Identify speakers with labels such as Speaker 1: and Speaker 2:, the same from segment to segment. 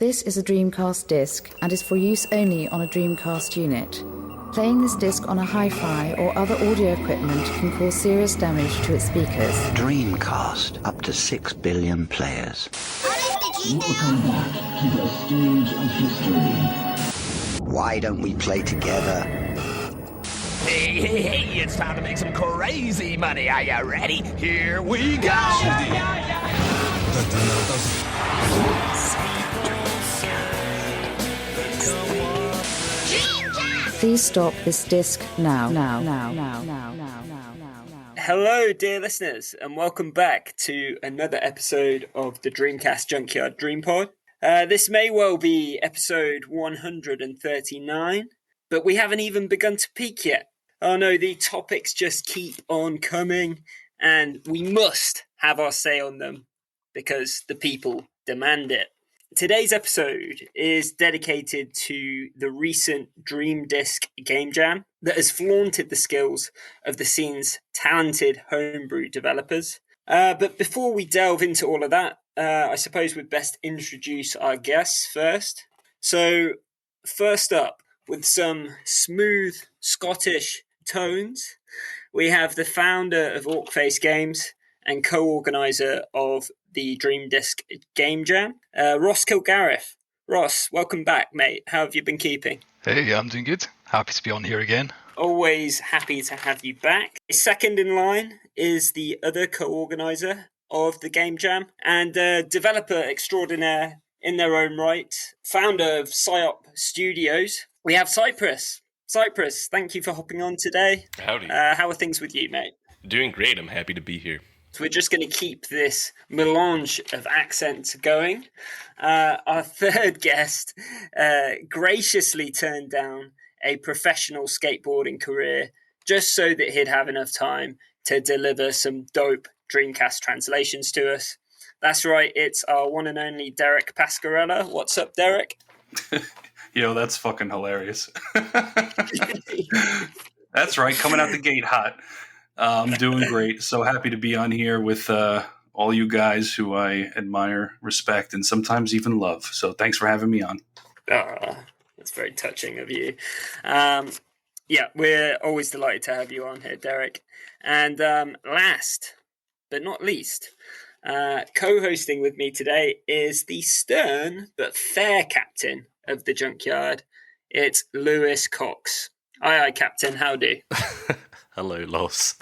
Speaker 1: This is a Dreamcast disc and is for use only on a Dreamcast unit. Playing this disc on a hi-fi or other audio equipment can cause serious damage to its speakers.
Speaker 2: Dreamcast, up to 6 billion players.
Speaker 3: Welcome back to the stage of history.
Speaker 2: Why don't we play together?
Speaker 4: Hey, it's time to make some crazy money. Are you ready? Here we go!
Speaker 1: Please stop this disc now.
Speaker 5: Hello, dear listeners, and welcome back to another episode of the Dreamcast Junkyard DreamPod. This may well be episode 139, but we haven't even begun to peak yet. Oh no, the topics just keep on coming, and we must have our say on them because the people demand it. Today's episode is dedicated to the recent Dream Disc Game Jam that has flaunted the skills of the scene's talented homebrew developers. But before we delve into all of that, I suppose we'd best introduce our guests first. So, first up, with some smooth Scottish tones, we have the founder of Orc Face Games and co-organiser of the Dream Disc Game Jam, Ross Kilgariff. Ross, welcome back, mate. How have you been keeping?
Speaker 6: Hey, I'm doing good. Happy to be on here again.
Speaker 5: Always happy to have you back. Second in line is the other co-organiser of the Game Jam and developer extraordinaire in their own right, founder of PsyOp Studios. We have Cypress. Cypress, thank you for hopping on today.
Speaker 7: Howdy.
Speaker 5: How are things with you, mate?
Speaker 7: Doing great. I'm happy to be here.
Speaker 5: So we're just going to keep this melange of accents going. Our third guest graciously turned down a professional skateboarding career just so that he'd have enough time to deliver some dope Dreamcast translations to us. That's right, it's our one and only Derek Pascarella. What's up, Derek?
Speaker 8: Yo, that's fucking hilarious. That's right, coming out the gate hot. I'm doing great. So happy to be on here with all you guys who I admire, respect, and sometimes even love. So thanks for having me on.
Speaker 5: That's very touching of you. Yeah, we're always delighted to have you on here, Derek. And last but not least, co-hosting with me today is the stern but fair captain of the Junkyard. It's Lewis Cox. Aye, Captain. Howdy.
Speaker 9: Hello, Lozz.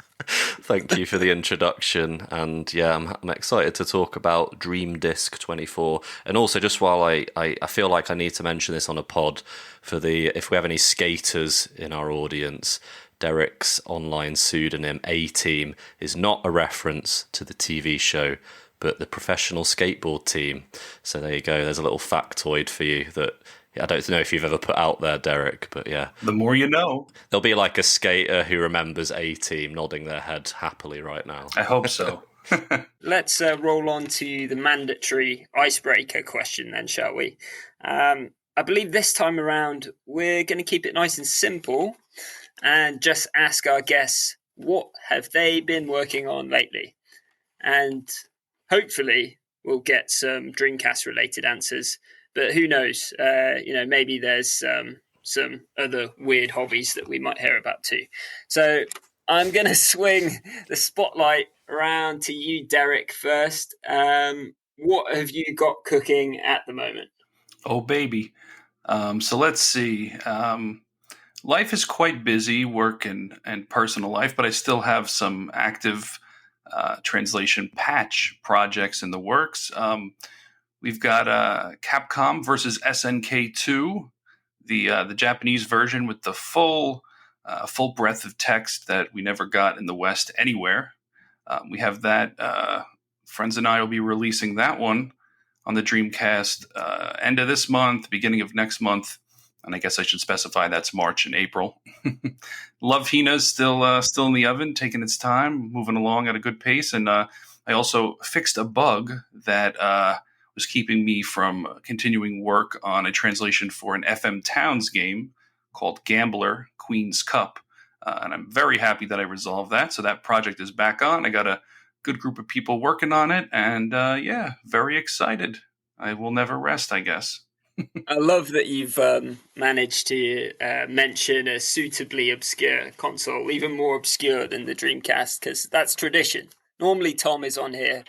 Speaker 9: Thank you for the introduction, and yeah, I'm excited to talk about Dream Disc 24. And also, just while I feel like I need to mention this on a pod for if we have any skaters in our audience, Derek's online pseudonym A-Team is not a reference to the TV show, but the professional skateboard team. So there you go. There's a little factoid for you that I don't know if you've ever put out there, Derek, but yeah.
Speaker 8: The more you know.
Speaker 9: There'll be like a skater who remembers A-Team nodding their head happily right now.
Speaker 8: I hope so.
Speaker 5: Let's roll on to the mandatory icebreaker question then, shall we? I believe this time around we're going to keep it nice and simple and just ask our guests what have they been working on lately. And hopefully we'll get some Dreamcast-related answers. But who knows? Maybe there's some other weird hobbies that we might hear about too. So I'm going to swing the spotlight around to you, Derek, first. What have you got cooking at the moment?
Speaker 8: Oh, baby. So let's see. Life is quite busy, work and personal life, but I still have some active translation patch projects in the works. We've got Capcom versus SNK 2, the Japanese version with the full breadth of text that we never got in the West anywhere. We have that. Friends and I will be releasing that one on the Dreamcast end of this month, beginning of next month, and I guess I should specify that's March and April. Love Hina's still in the oven, taking its time, moving along at a good pace, and I also fixed a bug that was keeping me from continuing work on a translation for an FM Towns game called Gambler Queen's Cup. And I'm very happy that I resolved that. So that project is back on. I got a good group of people working on it. And very excited. I will never rest, I guess.
Speaker 5: I love that you've managed to mention a suitably obscure console, even more obscure than the Dreamcast, because that's tradition. Normally, Tom is on here,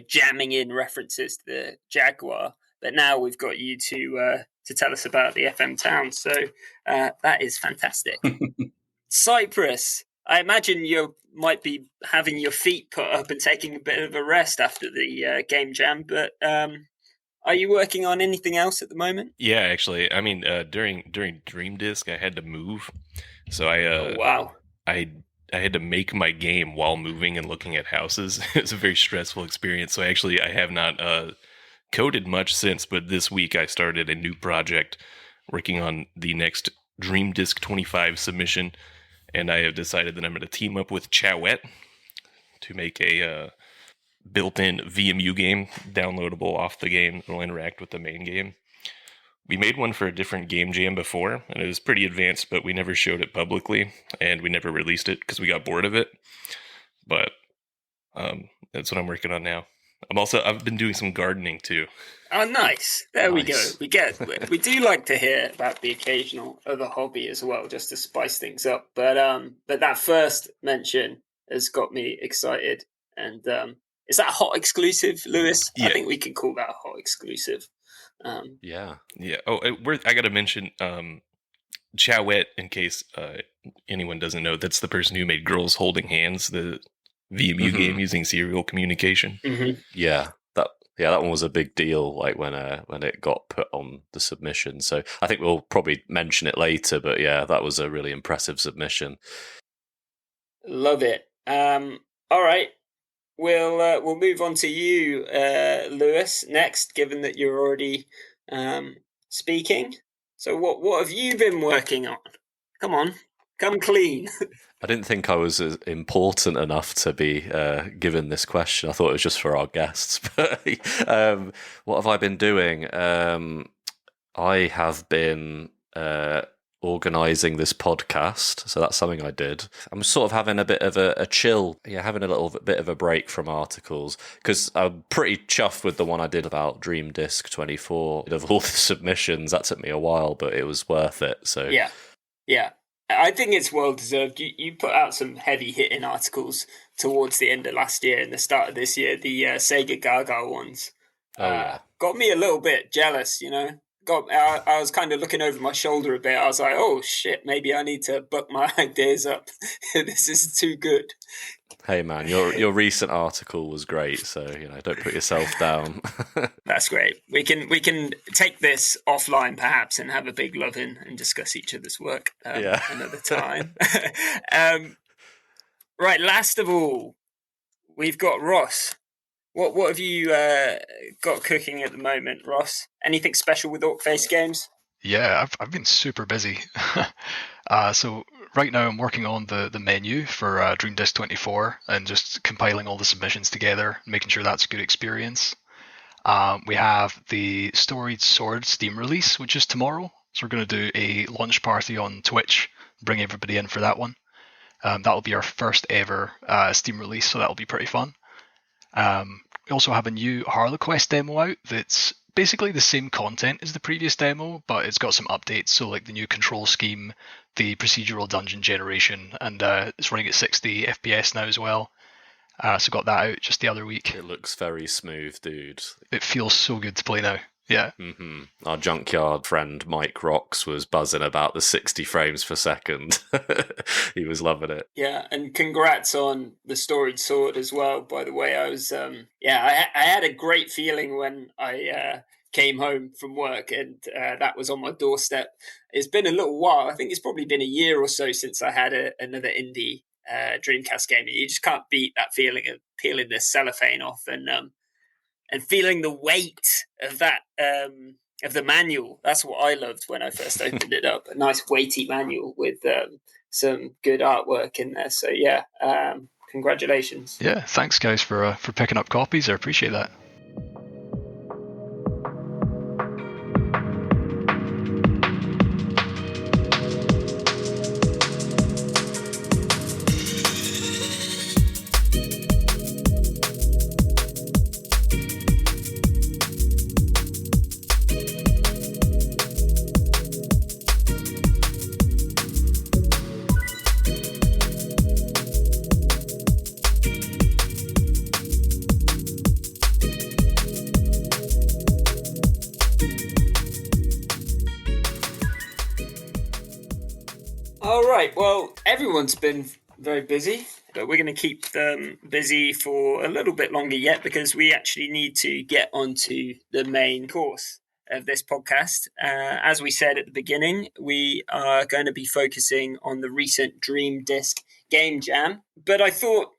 Speaker 5: jamming in references to the Jaguar, but now we've got you to tell us about the FM Town. So that is fantastic. Cypress, I imagine you might be having your feet put up and taking a bit of a rest after the game jam, but are you working on anything else at the moment?
Speaker 7: Yeah, actually, I mean, during Dream Disc, I had to move, so I had to make my game while moving and looking at houses. It was a very stressful experience. So actually, I have not coded much since, but this week I started a new project working on the next Dream Disc 25 submission, and I have decided that I'm going to team up with Chowette to make a built-in VMU game, downloadable off the game that will interact with the main game. We made one for a different game jam before, and it was pretty advanced, but we never showed it publicly, and we never released it because we got bored of it. But that's what I'm working on now. I've been doing some gardening too.
Speaker 5: Oh, nice. There we go. We do like to hear about the occasional other hobby as well, just to spice things up. But that first mention has got me excited. And is that a hot exclusive, Lewis? Yeah. I think we can call that a hot exclusive.
Speaker 7: Yeah. Oh, I got to mention Chowette, in case anyone doesn't know. That's the person who made Girls Holding Hands, the VMU game using serial communication.
Speaker 5: Mm-hmm.
Speaker 9: Yeah, that one was a big deal. Like when it got put on the submission. So I think we'll probably mention it later. But yeah, that was a really impressive submission.
Speaker 5: Love it. All right. We'll move on to you, Lewis, next, given that you're already speaking. So what have you been working on? Come on, come clean.
Speaker 9: I didn't think I was important enough to be given this question. I thought it was just for our guests. But what have I been doing? I have been organising this podcast, so that's something I did. I'm sort of having a bit of a chill, having a little bit of a break from articles, because I'm pretty chuffed with the one I did about Dream Disc 24. Of all the submissions, that took me a while, but it was worth it. So
Speaker 5: yeah. I think it's well deserved. You put out some heavy hitting articles towards the end of last year and the start of this year. The Sega Gaga ones got me a little bit jealous, I was kind of looking over my shoulder a bit. I was like, oh shit, maybe I need to buck my ideas up. This is too good.
Speaker 9: Hey man, your recent article was great, so don't put yourself down.
Speaker 5: That's great. We can take this offline perhaps and have a big love-in and discuss each other's work another time. Right, last of all, we've got Ross. What have you got cooking at the moment, Ross? Anything special with Orc Face Games?
Speaker 6: Yeah, I've been super busy. So right now I'm working on the menu for Dream Disc 24 and just compiling all the submissions together, making sure that's a good experience. We have the Storied Sword Steam release, which is tomorrow. So we're going to do a launch party on Twitch, bring everybody in for that one. That'll be our first ever Steam release, so that'll be pretty fun. We also have a new HarleQuest demo out that's basically the same content as the previous demo, but it's got some updates. So like the new control scheme, the procedural dungeon generation, and it's running at 60 FPS now as well. So got that out just the other week.
Speaker 9: It looks very smooth, dude.
Speaker 6: It feels so good to play now. Yeah.
Speaker 9: Mm-hmm. Our Junkyard friend Mike Rocks was buzzing about the 60 frames per second. He was loving it.
Speaker 5: Yeah, and congrats on the Storied Sword as well, by the way. I was I had a great feeling when I came home from work and that was on my doorstep. It's been a little while. I think it's probably been a year or so since I had another indie Dreamcast game. You just can't beat that feeling of peeling the cellophane off and feeling the weight of that of the manual. That's what I loved when I first opened it up. A nice weighty manual with some good artwork in there. So yeah, congratulations.
Speaker 6: Yeah, thanks guys for picking up copies. I appreciate that.
Speaker 5: All right. Well, everyone's been very busy, but we're going to keep them busy for a little bit longer yet because we actually need to get onto the main course of this podcast. As we said at the beginning, we are going to be focusing on the recent Dream Disc Game Jam. But I thought,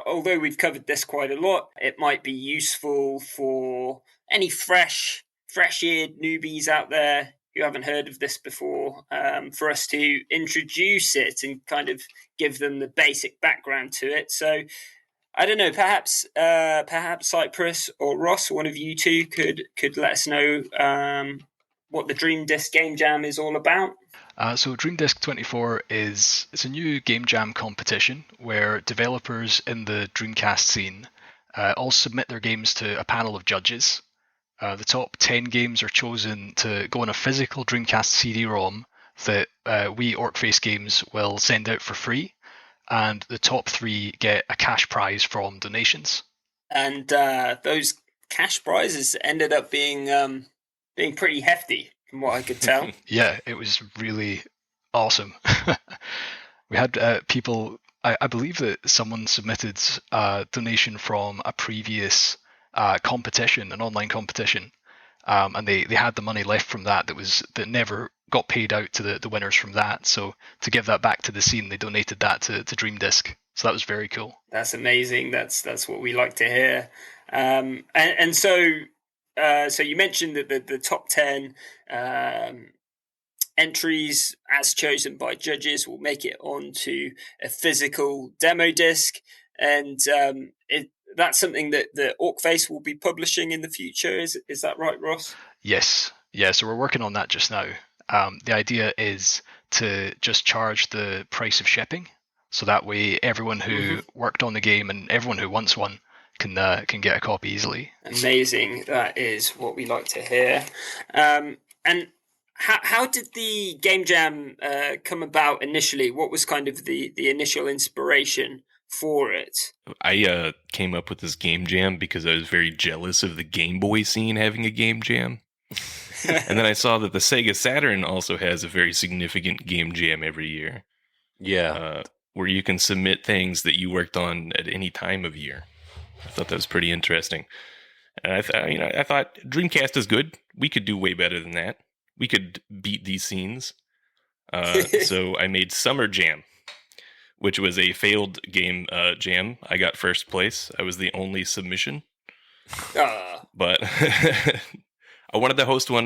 Speaker 5: although we've covered this quite a lot, it might be useful for any fresh-eared newbies out there who haven't heard of this before, for us to introduce it and kind of give them the basic background to it. So, I don't know, perhaps Cypress or Ross, one of you two, could let us know what the Dream Disc Game Jam is all about.
Speaker 6: So Dream Disc 24 it's a new game jam competition where developers in the Dreamcast scene all submit their games to a panel of judges. The top 10 games are chosen to go on a physical Dreamcast CD-ROM that we, Orc Face Games, will send out for free, and the top 3 get a cash prize from donations.
Speaker 5: And those cash prizes ended up being pretty hefty, from what I could tell.
Speaker 6: Yeah, it was really awesome. We had people, I believe that someone submitted a donation from a previous competition, an online competition, and they had the money left from that never got paid out to the winners from that. So to give that back to the scene, they donated that to Dream Disc. So that was very cool.
Speaker 5: That's amazing. That's what we like to hear. And so you mentioned that the top 10 entries, as chosen by judges, will make it onto a physical demo disc, and that's something that the Orc Face will be publishing in the future. Is that right, Ross?
Speaker 6: Yes. Yeah, so we're working on that just now. The idea is to just charge the price of shipping, so that way everyone who worked on the game and everyone who wants one can get a copy easily. Amazing.
Speaker 5: That is what we like to hear. And how did the Game Jam come about initially? What was kind of the initial inspiration for it?
Speaker 7: I came up with this Game Jam because I was very jealous of the Game Boy scene having a Game Jam. And then I saw that the Sega Saturn also has a very significant Game Jam every year.
Speaker 9: Yeah.
Speaker 7: Where you can submit things that you worked on at any time of year. I thought that was pretty interesting. And I thought Dreamcast is good. We could do way better than that. We could beat these scenes. So I made Summer Jam, which was a failed game jam. I got first place. I was the only submission. But I wanted to host one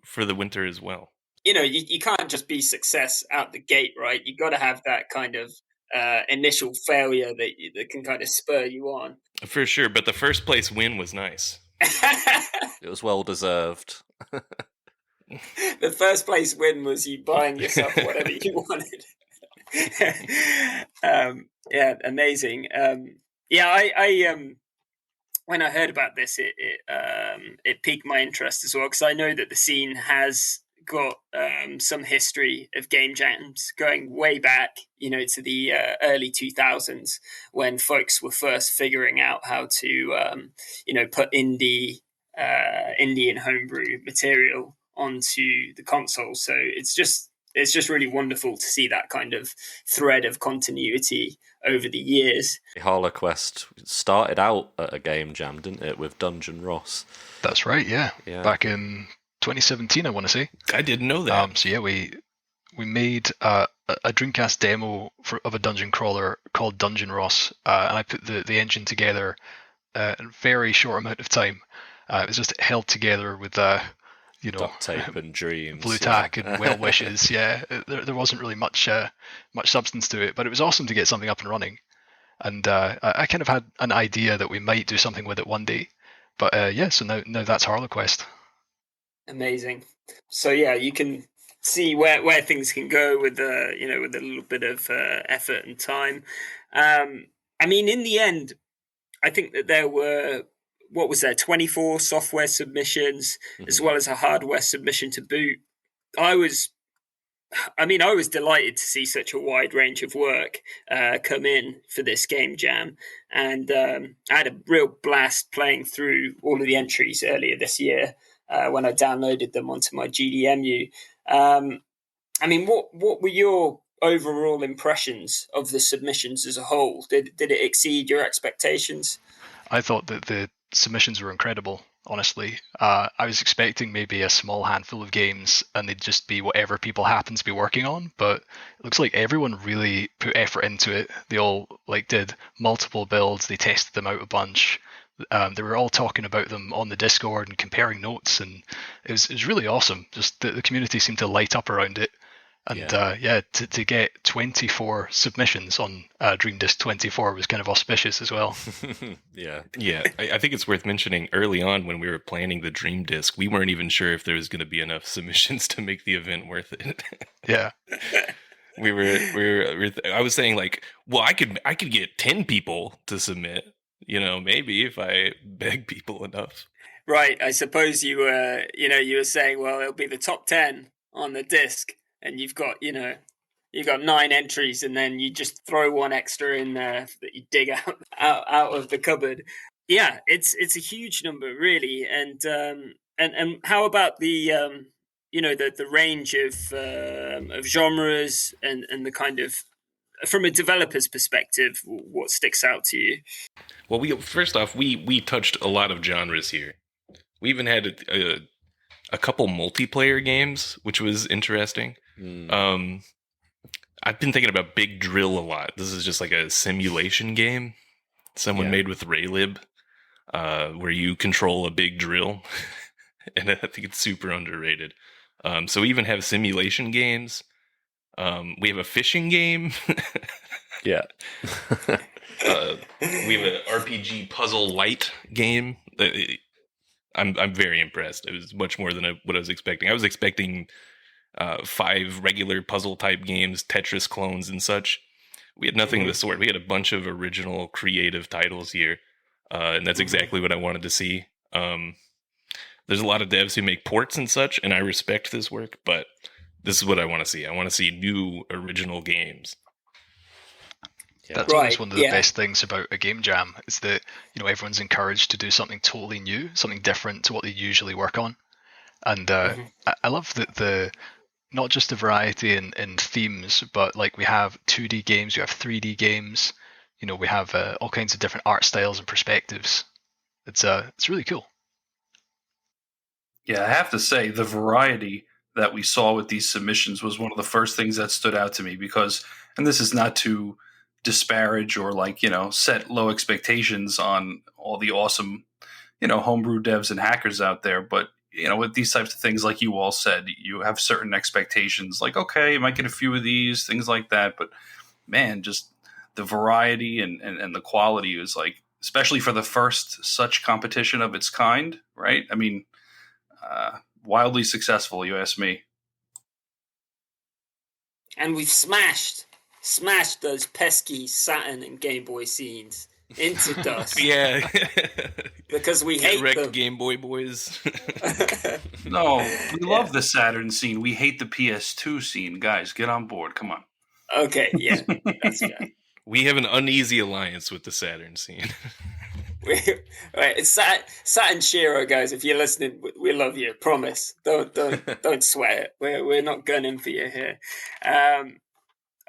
Speaker 7: for the winter as well.
Speaker 5: You can't just be success out the gate, right? You got to have that kind of initial failure that can kind of spur you on.
Speaker 7: For sure, but the first place win was nice.
Speaker 9: It was well deserved.
Speaker 5: The first place win was you buying yourself whatever you wanted. Yeah, amazing. I when I heard about this, it piqued my interest as well, because I know that the scene has got some history of game jams going way back, to the early 2000s, when folks were first figuring out how to, put Indian homebrew material onto the console. So it's just really wonderful to see that kind of thread of continuity over the years.
Speaker 9: HarleQuest started out at a game jam, didn't it, with Dungeon Ross?
Speaker 6: That's right, yeah. Back in 2017, I want to say.
Speaker 7: I didn't know that.
Speaker 6: So yeah, we made a Dreamcast demo of a dungeon crawler called Dungeon Ross, and I put the engine together in a very short amount of time. It was just held together with
Speaker 9: duct tape and dreams,
Speaker 6: blue tack and well wishes. Yeah, there wasn't really much substance to it, but it was awesome to get something up and running. And I kind of had an idea that we might do something with it one day. But so now that's HarleQuest.
Speaker 5: Amazing. So yeah, you can see where things can go with with a little bit of effort and time. I mean, in the end, I think that there were 24 software submissions, as well as a hardware submission to boot. I was delighted to see such a wide range of work come in for this game jam, and I had a real blast playing through all of the entries earlier this year when I downloaded them onto my GDMU. I mean, what were your overall impressions of the submissions as a whole? Did it exceed your expectations?
Speaker 6: I thought that the submissions were incredible, honestly. I was expecting maybe a small handful of games and they'd just be whatever people happen to be working on, but it looks like everyone really put effort into it. They all did multiple builds, they tested them out a bunch. They were all talking about them on the Discord and comparing notes, and it was really awesome. Just the community seemed to light up around it. And to get 24 submissions on Dream Disc 24 was kind of auspicious as well.
Speaker 7: Yeah. I think it's worth mentioning early on when we were planning the Dream Disc, we weren't even sure if there was going to be enough submissions to make the event worth it.
Speaker 6: Yeah.
Speaker 7: I was saying well, I could get 10 people to submit, maybe if I beg people enough.
Speaker 5: Right. I suppose you were saying, well, it'll be the top 10 on the disc. And you've got 9 entries, and then you just throw one extra in there that you dig out of the cupboard. Yeah, it's a huge number, really. And how about the the range of genres and the kind of, from a developer's perspective, what sticks out to you?
Speaker 7: Well, first off, we touched a lot of genres here. We even had a couple multiplayer games, which was interesting. I've been thinking about Big Drill a lot. This is just like a simulation game someone made with Raylib, where you control a big drill, and I think it's super underrated. So we even have simulation games. We have a fishing game.
Speaker 9: Yeah.
Speaker 7: We have an RPG puzzle light game. I'm very impressed. It was much more than what I was expecting. I was expecting 5 regular puzzle type games, Tetris clones and such. We had nothing of the sort. We had a bunch of original creative titles here, and that's exactly what I wanted to see. There's a lot of devs who make ports and such, and I respect this work, but this is what I want to see. I want to see new original games.
Speaker 6: That's always one of the best things about a game jam, is that everyone's encouraged to do something totally new, something different to what they usually work on. And I love that not just the variety in themes, but we have 2D games, we have 3D games, we have all kinds of different art styles and perspectives. It's really cool.
Speaker 8: Yeah, I have to say the variety that we saw with these submissions was one of the first things that stood out to me, because, and this is not to disparage or set low expectations on all the awesome, homebrew devs and hackers out there, but with these types of things, like you all said, you have certain expectations, okay, you might get a few of these, things like that. But man, just the variety and the quality is especially for the first such competition of its kind, right? I mean, wildly successful, you ask me.
Speaker 5: And we've smashed those pesky Saturn and Game Boy scenes into dust.
Speaker 7: Yeah.
Speaker 5: Because we hate them.
Speaker 7: Game Boy boys.
Speaker 8: No, we love the Saturn scene. We hate the PS2 scene. Guys, get on board. Come on.
Speaker 5: Okay, yeah. That's fair.
Speaker 7: We have an uneasy alliance with the Saturn scene.
Speaker 5: Right, it's Saturn Shiro, guys. If you're listening, we love you. Promise. Don't sweat it. We're not gunning for you here.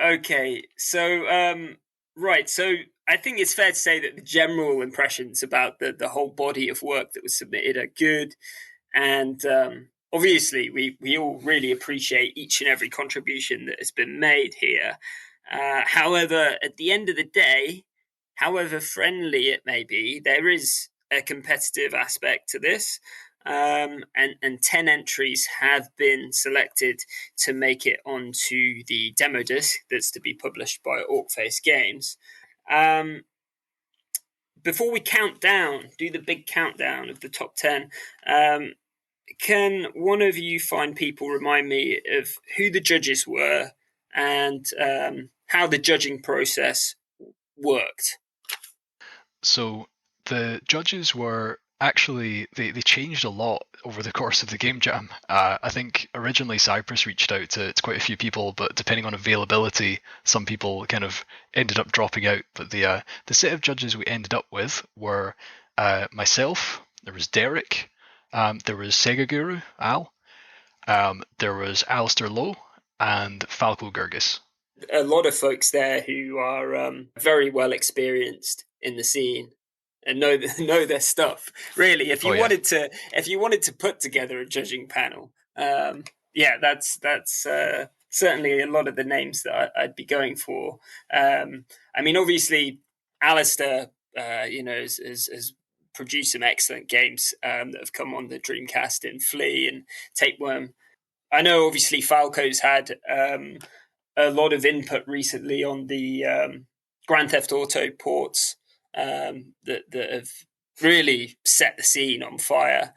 Speaker 5: Okay, so right, so I think it's fair to say that the general impressions about the whole body of work that was submitted are good, and obviously we all really appreciate each and every contribution that has been made here. However, at the end of the day, however friendly it may be, there is a competitive aspect to this. And 10 entries have been selected to make it onto the demo disc that's to be published by Orc Face Games. Before we do the big countdown of the top 10, can one of you fine people remind me of who the judges were and how the judging process worked?
Speaker 6: So the judges were actually, they changed a lot over the course of the game jam. I think originally Cypress reached out to quite a few people, but depending on availability, some people kind of ended up dropping out. But the set of judges we ended up with were myself, there was Derek, there was Sega Guru, Al, there was Alistair Lowe, and Falco Gurgis.
Speaker 5: A lot of folks there who are very well experienced in the scene and know their stuff. Really, if you wanted to put together a judging panel, that's certainly a lot of the names that I'd be going for. I mean, obviously, Alistair, has produced some excellent games that have come on the Dreamcast in Flea and Tapeworm. I know, obviously, Falco's had a lot of input recently on the Grand Theft Auto ports that have really set the scene on fire.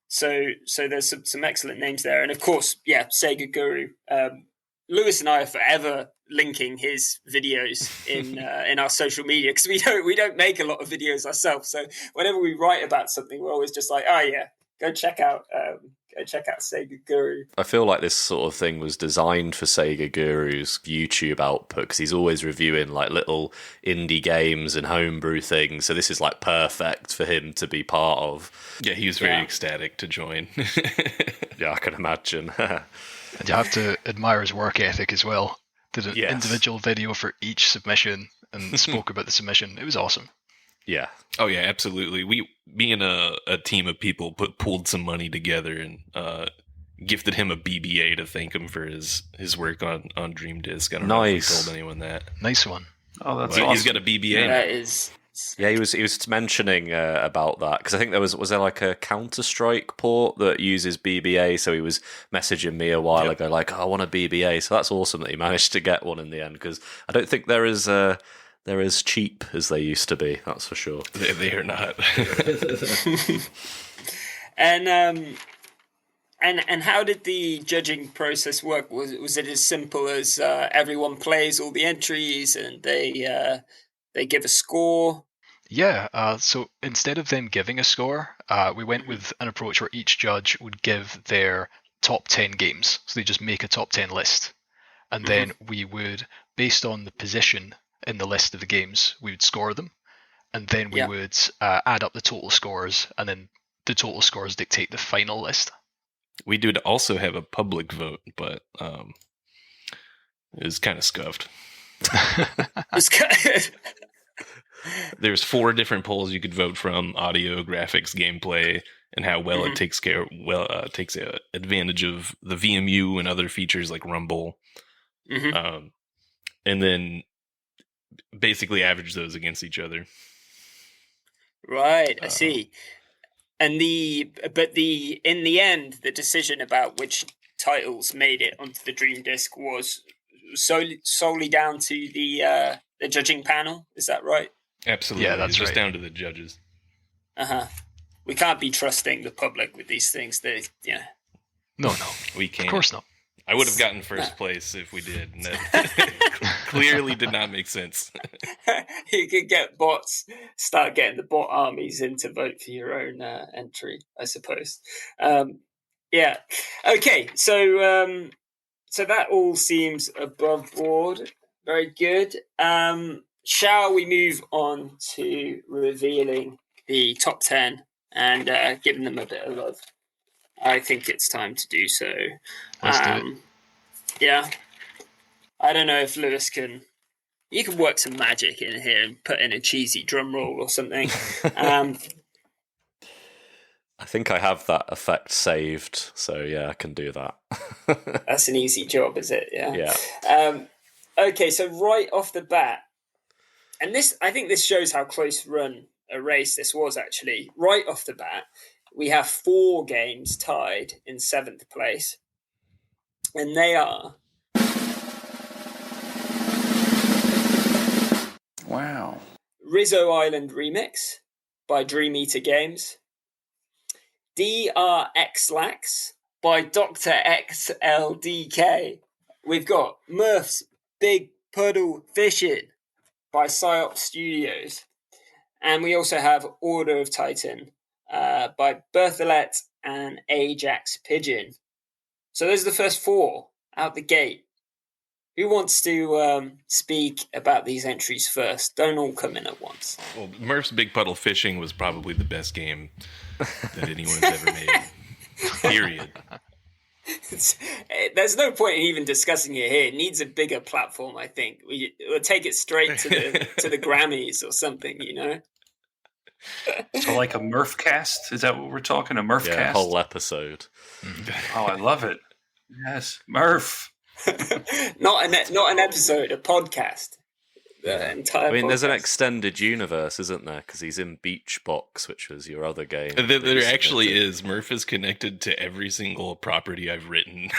Speaker 5: So there's some excellent names there, and of course, Sega Guru. Lewis and I are forever linking his videos in our social media because we don't make a lot of videos ourselves. So whenever we write about something, we're always just like, go check out Sega Guru.
Speaker 9: I feel like this sort of thing was designed for Sega Guru's YouTube output because he's always reviewing like little indie games and homebrew things. So this is like perfect for him to be part of.
Speaker 7: Yeah, he was very ecstatic to join.
Speaker 9: Yeah, I can imagine.
Speaker 6: And you have to admire his work ethic as well. Did an individual video for each submission and spoke about the submission. It was awesome.
Speaker 9: Yeah.
Speaker 7: Oh yeah, absolutely. Me and a team of people pulled some money together and gifted him a BBA to thank him for his work on Dream Disc. I don't know if we told anyone that.
Speaker 6: Nice one.
Speaker 8: Oh, that's awesome.
Speaker 7: He's got a BBA.
Speaker 5: That is.
Speaker 9: Yeah, he was mentioning about that because I think was there like a Counter-Strike port that uses BBA, so he was messaging me a while ago like, I want a BBA. So that's awesome that he managed to get one in the end because I don't think they're as cheap as they used to be. That's for sure.
Speaker 7: They are not.
Speaker 5: And how did the judging process work? Was it as simple as everyone plays all the entries and they give a score?
Speaker 6: Yeah, so instead of them giving a score, we went with an approach where each judge would give their top 10 games. So they just make a top 10 list. And then we would, based on the position in the list of the games, we would score them. And then we would add up the total scores, and then the total scores dictate the final list.
Speaker 7: We did also have a public vote, but it was kind of scuffed. There's 4 different polls you could vote from: audio, graphics, gameplay, and how well it takes advantage of the VMU and other features like Rumble. And then basically average those against each other.
Speaker 5: Right, I see. And in the end, the decision about which titles made it onto the Dream Disc was solely down to the judging panel. Is that right?
Speaker 7: Absolutely.
Speaker 6: Yeah, that's
Speaker 7: just
Speaker 6: right.
Speaker 7: down to the judges.
Speaker 5: We can't be trusting the public with these things.
Speaker 6: No,
Speaker 7: we can't.
Speaker 6: Of course not.
Speaker 7: I would have gotten first place if we did. And that clearly did not make sense.
Speaker 5: You could get bots, start getting the bot armies in to vote for your own entry, I suppose. Yeah. Okay. So that all seems above board. Very good. Shall we move on to revealing the top 10 and giving them a bit of love? I think it's time to do so.
Speaker 6: Let's do it.
Speaker 5: Yeah. I don't know if Lewis can... You can work some magic in here and put in a cheesy drum roll or something.
Speaker 9: I think I have that effect saved, so yeah, I can do that.
Speaker 5: That's an easy job, is it? Yeah.
Speaker 9: Yeah.
Speaker 5: Okay, so right off the bat, and I think this shows how close run a race this was actually. Right off the bat, we have 4 games tied in 7th place, and they are...
Speaker 8: Wow.
Speaker 5: Rizzo Island Remix by Dream Eater Games. DRX Lax by Dr. XLDK. We've got Murph's Big Puddle Fishing by Psyop Studios. And we also have Order of Titan by Berthollet and Ajax Pigeon. So those are the first 4 out the gate. Who wants to speak about these entries first? Don't all come in at once.
Speaker 7: Well, Murph's Big Puddle Fishing was probably the best game that anyone's ever made. Period.
Speaker 5: There's no point in even discussing it here. It needs a bigger platform, I think. We'll take it straight to the Grammys or something, you know?
Speaker 8: So like a Murph cast? Is that what we're talking? A Murph
Speaker 9: Yeah,
Speaker 8: cast?
Speaker 9: whole episode.
Speaker 8: Oh, I love it. Yes, Murph.
Speaker 5: Not an episode, a podcast. The entire
Speaker 9: I mean, there's an
Speaker 5: podcast.
Speaker 9: extended universe, isn't there? Because he's in Beach Box, which was your other game.
Speaker 7: There actually is. Murph is connected to every single property I've written.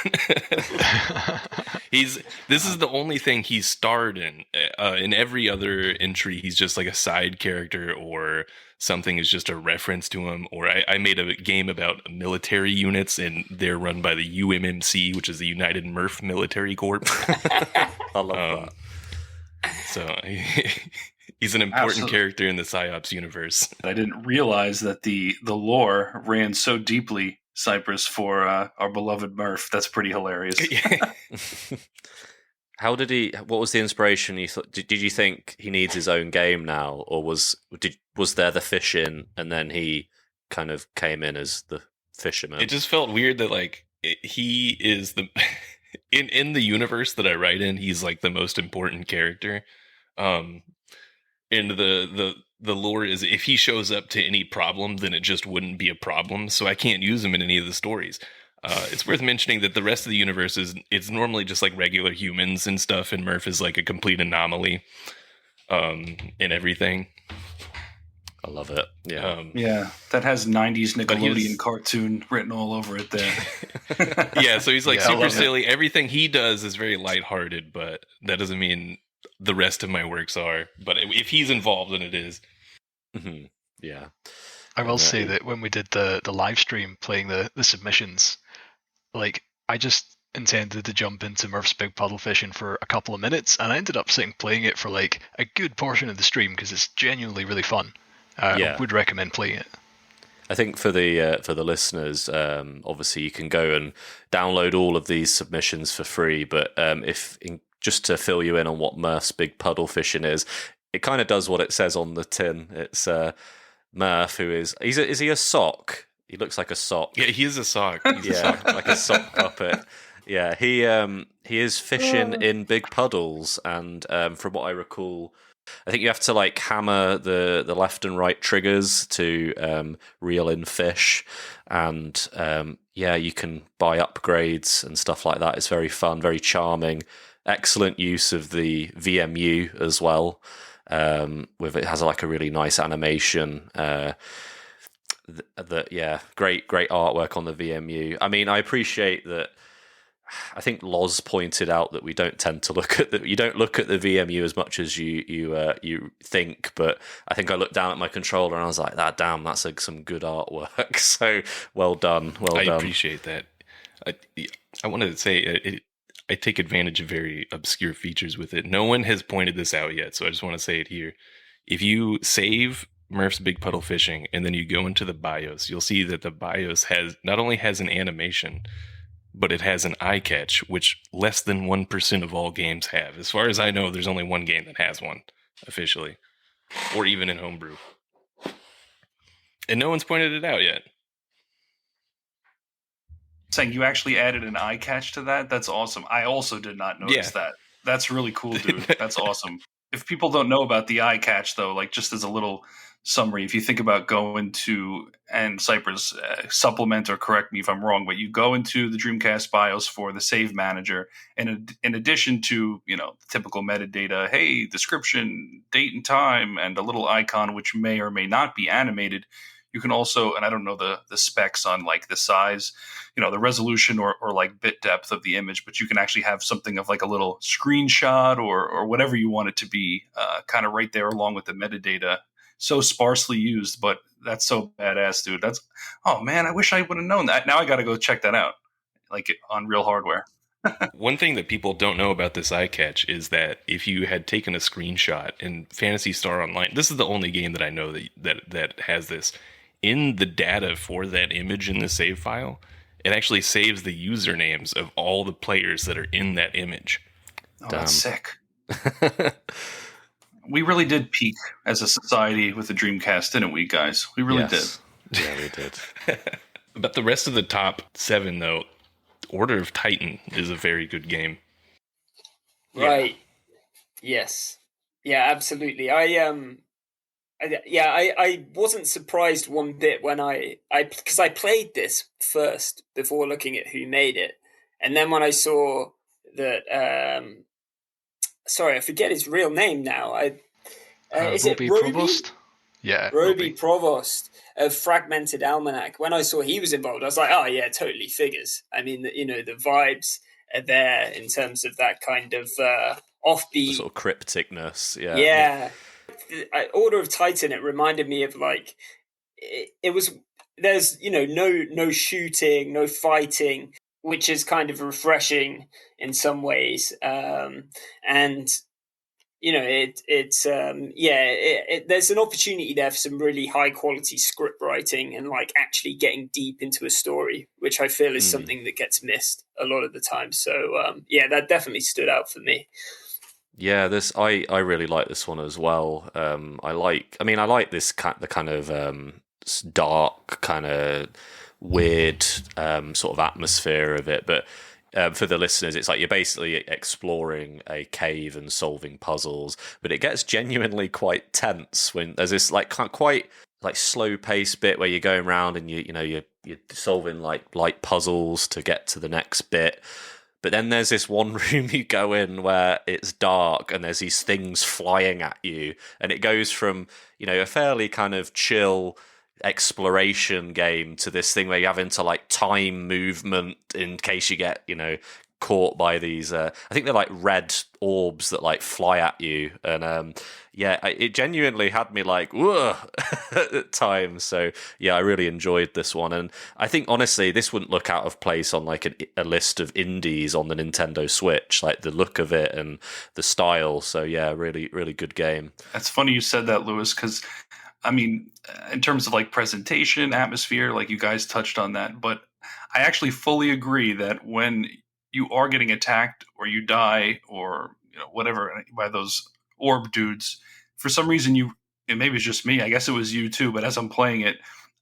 Speaker 7: This is the only thing he's starred in. In every other entry, he's just like a side character, or something is just a reference to him. Or I made a game about military units, and they're run by the UMMC, which is the United Murph Military Corps.
Speaker 9: I love that.
Speaker 7: So he's an important character in the PsyOps universe.
Speaker 8: I didn't realize that the lore ran so deeply, Cypress, for our beloved Murph. That's pretty hilarious.
Speaker 9: What was the inspiration? You thought? Did you think he needs his own game now, or was there the fish in, and then he kind of came in as the fisherman?
Speaker 7: It just felt weird that he is the in the universe that I write in, he's like the most important character. And the lore is, if he shows up to any problem, then it just wouldn't be a problem. So I can't use him in any of the stories. It's worth mentioning that the rest of the universe it's normally just like regular humans and stuff, and Murph is like a complete anomaly in everything.
Speaker 9: I love it. Yeah.
Speaker 8: Yeah, that has 90s Nickelodeon cartoon written all over it there.
Speaker 7: Yeah, so he's like super silly. Everything he does is very lighthearted, but that doesn't mean the rest of my works are. But if he's involved, then it is.
Speaker 9: Mm-hmm. Yeah.
Speaker 6: I will say that when we did the live stream playing the submissions, like, I just intended to jump into Murph's Big Puddle Fishing for a couple of minutes, and I ended up sitting playing it for like a good portion of the stream because it's genuinely really fun. I would recommend playing it.
Speaker 9: I think for the listeners, obviously you can go and download all of these submissions for free. But just to fill you in on what Murph's Big Puddle Fishing is, it kind of does what it says on the tin. It's Murph, who is he a sock? He looks like a sock.
Speaker 7: Yeah, he is a sock.
Speaker 9: He's a sock, like a sock puppet. Yeah, he is fishing in big puddles, and from what I recall, I think you have to like hammer the left and right triggers to reel in fish, and you can buy upgrades and stuff like that. It's very fun, very charming, excellent use of the VMU as well. It has like a really nice animation. Great artwork on the VMU. I mean, I appreciate that. I think Lozz pointed out that we don't tend to look at you don't look at the VMU as much as you think, but I think I looked down at my controller and I was like, damn, that's like some good artwork. So well done. I
Speaker 7: appreciate that. I wanted to say I take advantage of very obscure features with it. No one has pointed this out yet, so I just want to say it here. If you save Murph's Big Puddle Fishing and then you go into the BIOS, you'll see that the BIOS not only has an animation, but it has an eye catch, which less than 1% of all games have. As far as I know, there's only one game that has one, officially. Or even in homebrew. And no one's pointed it out yet.
Speaker 8: Saying you actually added an eye catch to that? That's awesome. I also did not notice that. That's really cool, dude. That's awesome. If people don't know about the eye catch, though, like just as a little summary, if you think about going to, and Cypress, supplement or correct me if I'm wrong, but you go into the Dreamcast BIOS for the save manager, and in addition to, typical metadata, hey, description, date and time, and a little icon which may or may not be animated, you can also, and I don't know the specs on like the size, the resolution or like bit depth of the image, but you can actually have something of like a little screenshot or whatever you want it to be, kind of right there along with the metadata. So sparsely used, but that's so badass, dude. Oh man, I wish I would have known that. Now I got to go check that out, like on real hardware.
Speaker 7: One thing that people don't know about this eye catch is that if you had taken a screenshot in Phantasy Star Online, this is the only game that I know that has this. In the data for that image in the save file, it actually saves the usernames of all the players that are in that image.
Speaker 8: Oh, that's sick. We really did peak as a society with the Dreamcast, didn't we, guys? We really did.
Speaker 9: Yeah, we did.
Speaker 7: But the rest of the top 7, though, Order of Titan is a very good game.
Speaker 5: Right. Yes. Yeah, absolutely. I wasn't surprised one bit when because I played this first before looking at who made it, and then when I saw that, sorry, I forget his real name now. Is it Roby
Speaker 6: Provost? Yeah,
Speaker 5: Roby Provost of Fragmented Almanac. When I saw he was involved, I was like, oh yeah, totally figures. I mean, the vibes are there in terms of that kind of offbeat,
Speaker 9: the sort of crypticness.
Speaker 5: Yeah. Order of Titan, it reminded me of like it was. There's no shooting, no fighting, which is kind of refreshing in some ways, and there's an opportunity there for some really high quality script writing and like actually getting deep into a story, which I feel is something that gets missed a lot of the time. So that definitely stood out for me.
Speaker 9: Yeah, I really like this one as well. I like this the kind of dark, kind of weird sort of atmosphere of it, but for the listeners, it's like you're basically exploring a cave and solving puzzles, but it gets genuinely quite tense when there's this like quite like slow paced bit where you're going around and you're solving like light puzzles to get to the next bit. But then there's this one room you go in where it's dark and there's these things flying at you, and it goes from a fairly kind of chill exploration game to this thing where you're having to like time movement in case you get caught by these I think they're like red orbs that like fly at you, and it genuinely had me like whoa at times. So I really enjoyed this one, and I think honestly this wouldn't look out of place on like a list of indies on the Nintendo Switch, like the look of it and the style. So really really good game.
Speaker 8: That's funny you said that, Lewis, because I mean, in terms of like presentation, atmosphere, like you guys touched on that, but I actually fully agree that when you are getting attacked or you die or whatever by those orb dudes, for some reason and maybe it's just me, I guess it was you too, but as I'm playing it,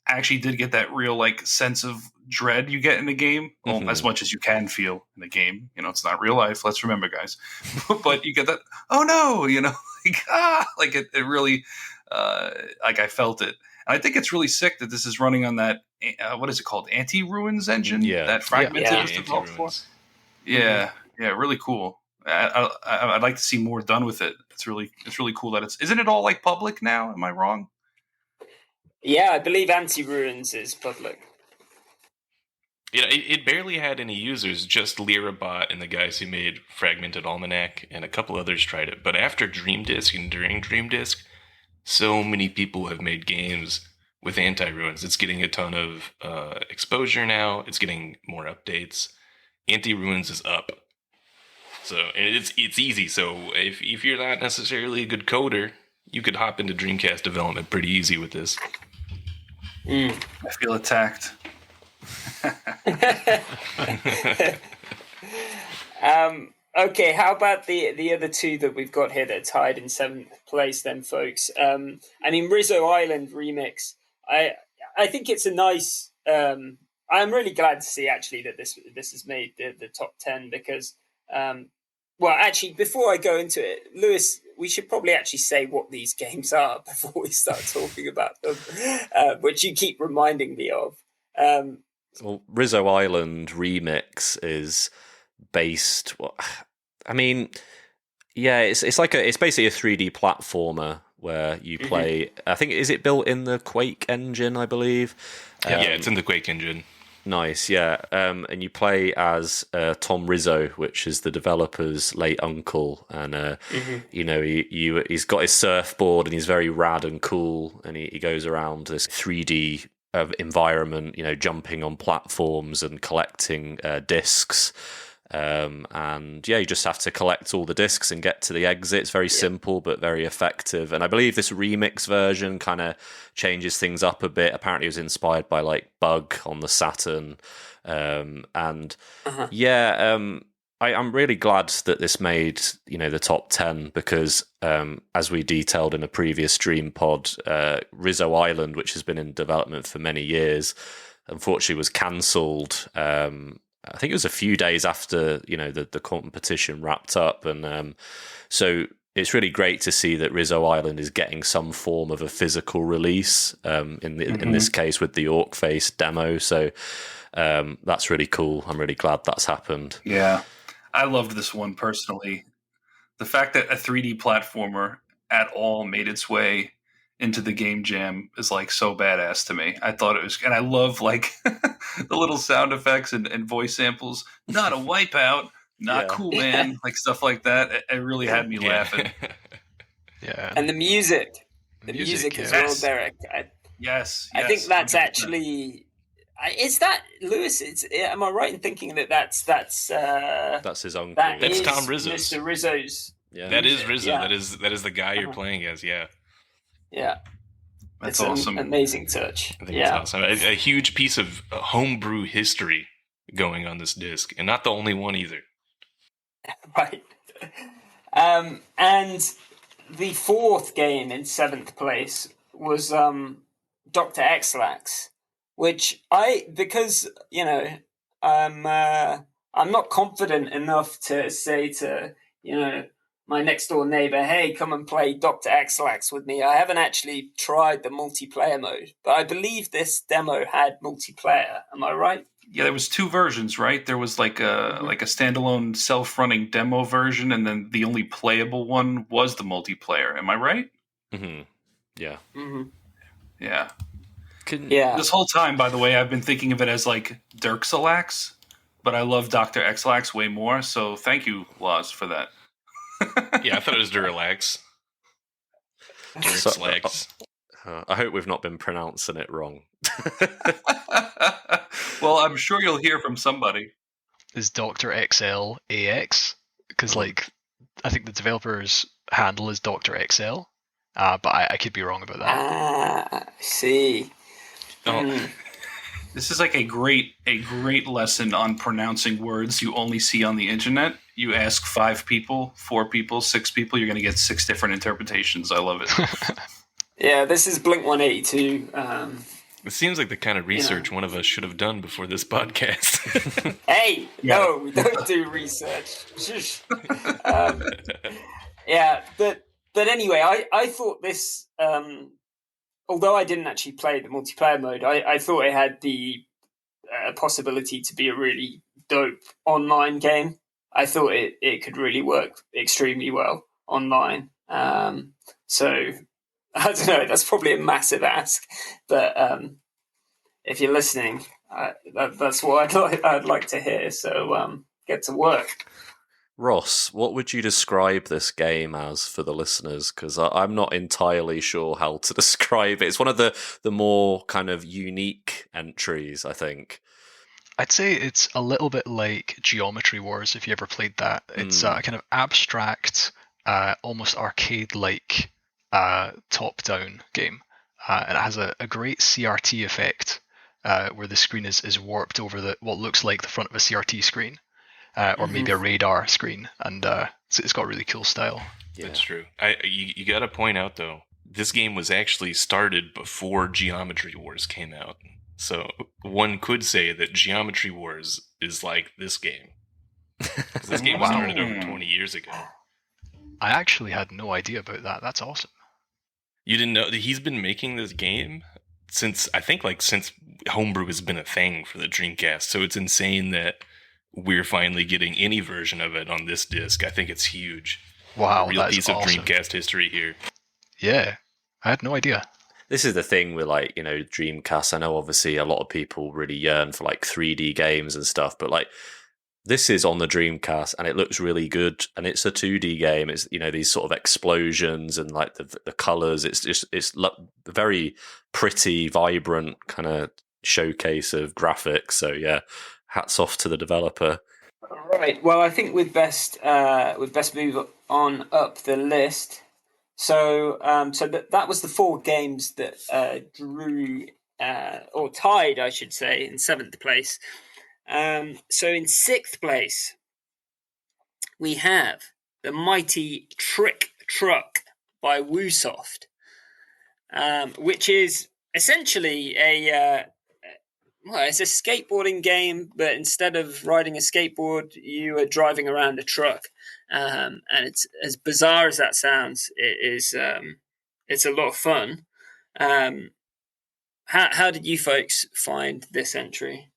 Speaker 8: I actually did get that real like sense of dread you get in the game, well, as much as you can feel in the game. It's not real life, let's remember, guys. But you get that, oh no, like it really like I felt it. And I think it's really sick that this is running on that what is it called, Anti-Ruins engine that Fragmented was developed for. Yeah, really cool. I'd like to see more done with it. It's really cool that isn't it all like public now? Am I wrong?
Speaker 5: Yeah, I believe Anti-Ruins is public.
Speaker 7: It barely had any users. Just Lirabot and the guys who made Fragmented Almanac and a couple others tried it. But after Dream Disc and during Dream Disc, so many people have made games with Anti-Ruins. It's getting a ton of exposure now. It's getting more updates. Anti-Ruins is up. So and it's easy. So if you're not necessarily a good coder, you could hop into Dreamcast development pretty easy with this.
Speaker 8: I feel attacked.
Speaker 5: Okay, how about the other two that we've got here that are tied in 7th place then, folks? I mean, Rizzo Island Remix. I think it's a nice... I'm really glad to see, actually, that this has made the top 10 because... well, actually, before I go into it, Lewis, we should probably actually say what these games are before we start talking about them, which you keep reminding me of.
Speaker 9: Well, Rizzo Island Remix is based... Well, I mean, it's basically a 3D platformer where you play... I think, is it built in the Quake engine, I believe?
Speaker 7: Yeah, it's in the Quake engine.
Speaker 9: Nice, yeah. And you play as Tom Rizzo, which is the developer's late uncle, and he's got his surfboard and he's very rad and cool, and he goes around this 3D environment, jumping on platforms and collecting discs. And you just have to collect all the discs and get to the exit. It's very simple but very effective. And I believe this remix version kind of changes things up a bit. Apparently it was inspired by like Bug on the Saturn. I'm really glad that this made the top 10 because as we detailed in a previous DreamPod, Rizzo Island, which has been in development for many years, unfortunately was cancelled I think it was a few days after the competition wrapped up, and so it's really great to see that Rizzo Island is getting some form of a physical release. In this case with the Orc Face demo, so that's really cool. I'm really glad that's happened.
Speaker 8: Yeah, I loved this one personally. The fact that a 3D platformer at all made its way into the game jam is like so badass to me. I thought it was, and I love like the little sound effects and voice samples. Not a wipeout, not cool, man. Like stuff like that. It really had me laughing.
Speaker 5: Yeah, and the music as well, Derek.
Speaker 8: Yes,
Speaker 5: I think that's 100%. Actually. Is that Lewis? Am I right in thinking that that's
Speaker 9: his uncle?
Speaker 7: That's Tom Rizzo's.
Speaker 5: Mr. Rizzo's.
Speaker 7: Yeah, that is Rizzo. Yeah. That is the guy you're playing as. Yeah.
Speaker 5: Yeah.
Speaker 8: That's awesome.
Speaker 5: An amazing touch.
Speaker 7: I think it's awesome. A huge piece of homebrew history going on this disc, and not the only one either.
Speaker 5: Right. And the fourth game in 7th place was Dr. Xlax, which because I'm not confident enough to say to my next door neighbor, hey, come and play Dr. Xlax with me. I haven't actually tried the multiplayer mode, but I believe this demo had multiplayer. Am I right?
Speaker 8: Yeah, there was 2 versions, right? There was like a standalone self-running demo version, and then the only playable one was the multiplayer. Am I right?
Speaker 9: Mm-hmm. Yeah.
Speaker 5: Mm-hmm.
Speaker 8: Yeah. This whole time, by the way, I've been thinking of it as like Dirksalax, but I love Dr. Xlax way more, so thank you, Lozz, for that.
Speaker 7: Yeah, I thought it was Duralax. Duralax.
Speaker 9: I hope we've not been pronouncing it wrong.
Speaker 8: Well, I'm sure you'll hear from somebody.
Speaker 6: Is Dr. XL AX? Because I think the developer's handle is Dr. XL, but I could be wrong about that.
Speaker 5: I see.
Speaker 8: This is like a great lesson on pronouncing words you only see on the internet. You ask 5 people, 4 people, 6 people, you're going to get 6 different interpretations. I love it.
Speaker 5: Yeah, this is Blink 182.
Speaker 7: It seems like the kind of research one of us should have done before this podcast.
Speaker 5: Hey, no, we don't do research. But anyway, I thought this, although I didn't actually play the multiplayer mode, I thought it had the possibility to be a really dope online game. I thought it could really work extremely well online. So I don't know. That's probably a massive ask, but if you're listening, that's what I'd like to hear. So get to work.
Speaker 9: Ross, what would you describe this game as for the listeners? Because I'm not entirely sure how to describe it. It's one of the more kind of unique entries, I think.
Speaker 6: I'd say it's a little bit like Geometry Wars, if you ever played that. It's a kind of abstract, almost arcade-like top-down game. And it has a great CRT effect where the screen is warped over what looks like the front of a CRT screen. Or maybe a radar screen, and it's got really cool style.
Speaker 7: Yeah. That's true. You got to point out, though, this game was actually started before Geometry Wars came out. So one could say that Geometry Wars is like this game. This game was started over 20 years ago.
Speaker 6: I actually had no idea about that. That's awesome.
Speaker 7: You didn't know that he's been making this game since Homebrew has been a thing for the Dreamcast. So it's insane that we're finally getting any version of it on this disc. I think it's huge.
Speaker 6: Wow,
Speaker 7: a real piece of Dreamcast history here.
Speaker 6: Yeah, I had no idea.
Speaker 9: This is the thing with Dreamcast. I know obviously a lot of people really yearn for 3D games and stuff, but this is on the Dreamcast and it looks really good. And it's a 2D game. It's these sort of explosions and the colors. It's very pretty, vibrant kind of showcase of graphics. So yeah. Hats off to the developer.
Speaker 5: All right. Well, I think we'd best move on up the list. So that was the 4 games that drew or tied, I should say, in 7th place. So in 6th place, we have the mighty Trick Truck by Woosoft, which is essentially well, it's a skateboarding game, but instead of riding a skateboard, you are driving around a truck. And it's as bizarre as that sounds. It's a lot of fun. How did you folks find this entry?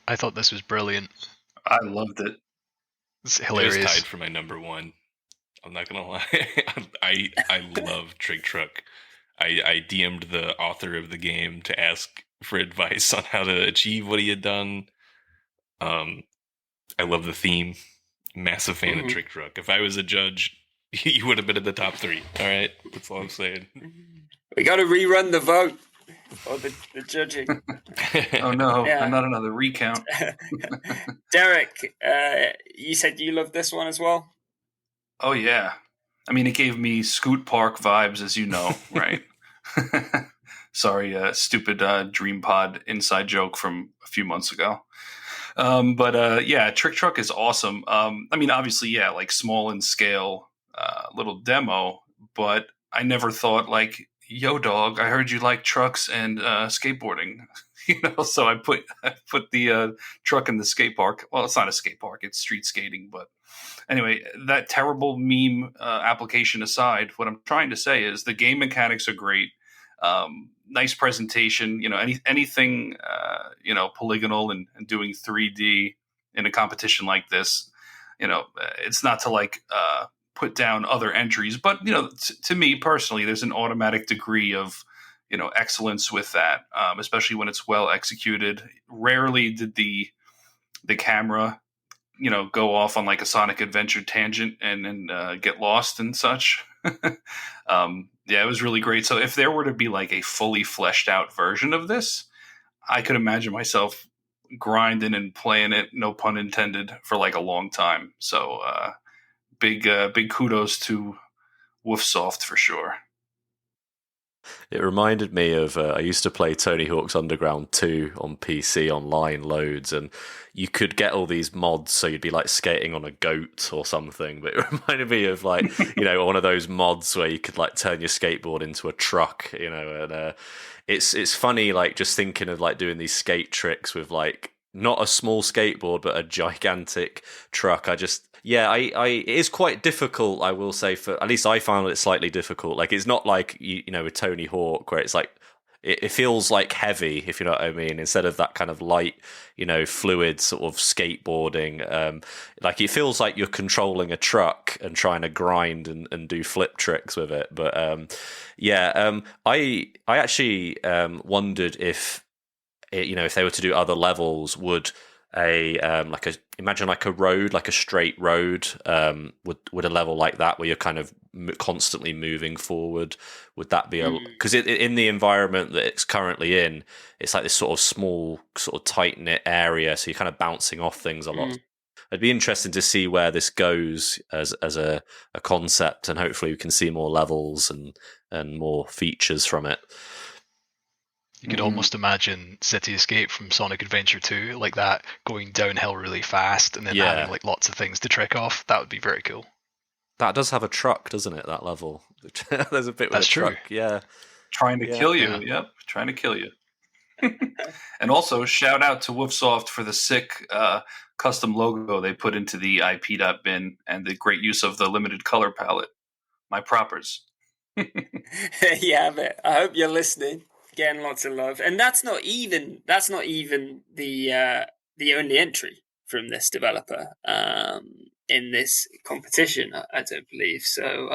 Speaker 6: I thought this was brilliant.
Speaker 8: I loved it.
Speaker 6: It's hilarious.
Speaker 7: It was tied for my number one. I'm not gonna lie. I love Trick Truck. I DM'd the author of the game to ask for advice on how to achieve what he had done. I love the theme. Massive fan of Trick Truck. If I was a judge, you would have been in the top 3. All right, that's all I'm saying.
Speaker 5: We got to rerun the vote or the judging.
Speaker 8: Oh no, not another recount.
Speaker 5: Derek, you said you loved this one as well?
Speaker 8: Oh yeah. I mean, it gave me Scoot Park vibes, as you know, right? Sorry, stupid DreamPod inside joke from a few months ago. But yeah, Trick Truck is awesome. I mean, obviously, yeah, like small in scale, little demo, but I never thought like, yo, dog, I heard you like trucks and skateboarding. So I put the truck in the skate park. Well, it's not a skate park; it's street skating. But anyway, that terrible meme application aside, what I'm trying to say is the game mechanics are great. Nice presentation. Anything polygonal and doing 3D in a competition like this. It's not to like put down other entries, but to me personally, there's an automatic degree of excellence with that, especially when it's well executed. Rarely did the camera go off on like a Sonic Adventure tangent and get lost and such. Yeah, it was really great. So if there were to be like a fully fleshed out version of this, I could imagine myself grinding and playing it, no pun intended, for like a long time. So big kudos to Wolfsoft for sure.
Speaker 9: It reminded me of, I used to play Tony Hawk's Underground 2 on PC online loads, and you could get all these mods, so you'd be like skating on a goat or something, but it reminded me of like, one of those mods where you could like turn your skateboard into a truck, and it's funny like just thinking of like doing these skate tricks with like not a small skateboard, but a gigantic truck. It is quite difficult, I will say, for at least I found it slightly difficult. Like, it's not like, with Tony Hawk, where it's like, it feels like heavy, if you know what I mean, instead of that kind of light, fluid sort of skateboarding. Like, it feels like you're controlling a truck and trying to grind and do flip tricks with it. But, I actually wondered if, if they were to do other levels, would imagine like a road, like a straight road, would a level like that where you're kind of constantly moving forward, would that be because in the environment that it's currently in, it's like this sort of small, sort of tight knit area, so you're kind of bouncing off things a lot. It'd be interesting to see where this goes as a concept, and hopefully we can see more levels and more features from it.
Speaker 6: You could almost imagine City Escape from Sonic Adventure 2 like that, going downhill really fast and then having like lots of things to trick off. That would be very cool.
Speaker 9: That does have a truck, doesn't it, that level? There's a bit with
Speaker 6: That's
Speaker 9: a
Speaker 6: true.
Speaker 9: truck. Yeah.
Speaker 8: Trying to kill you. Yeah. Yep, trying to kill you. And also, shout out to Wolfsoft for the sick custom logo they put into the IP.bin and the great use of the limited color palette. My propers.
Speaker 5: Yeah, but I hope you're listening. Getting lots of love, and that's not even the only entry from this developer in this competition. I don't believe so.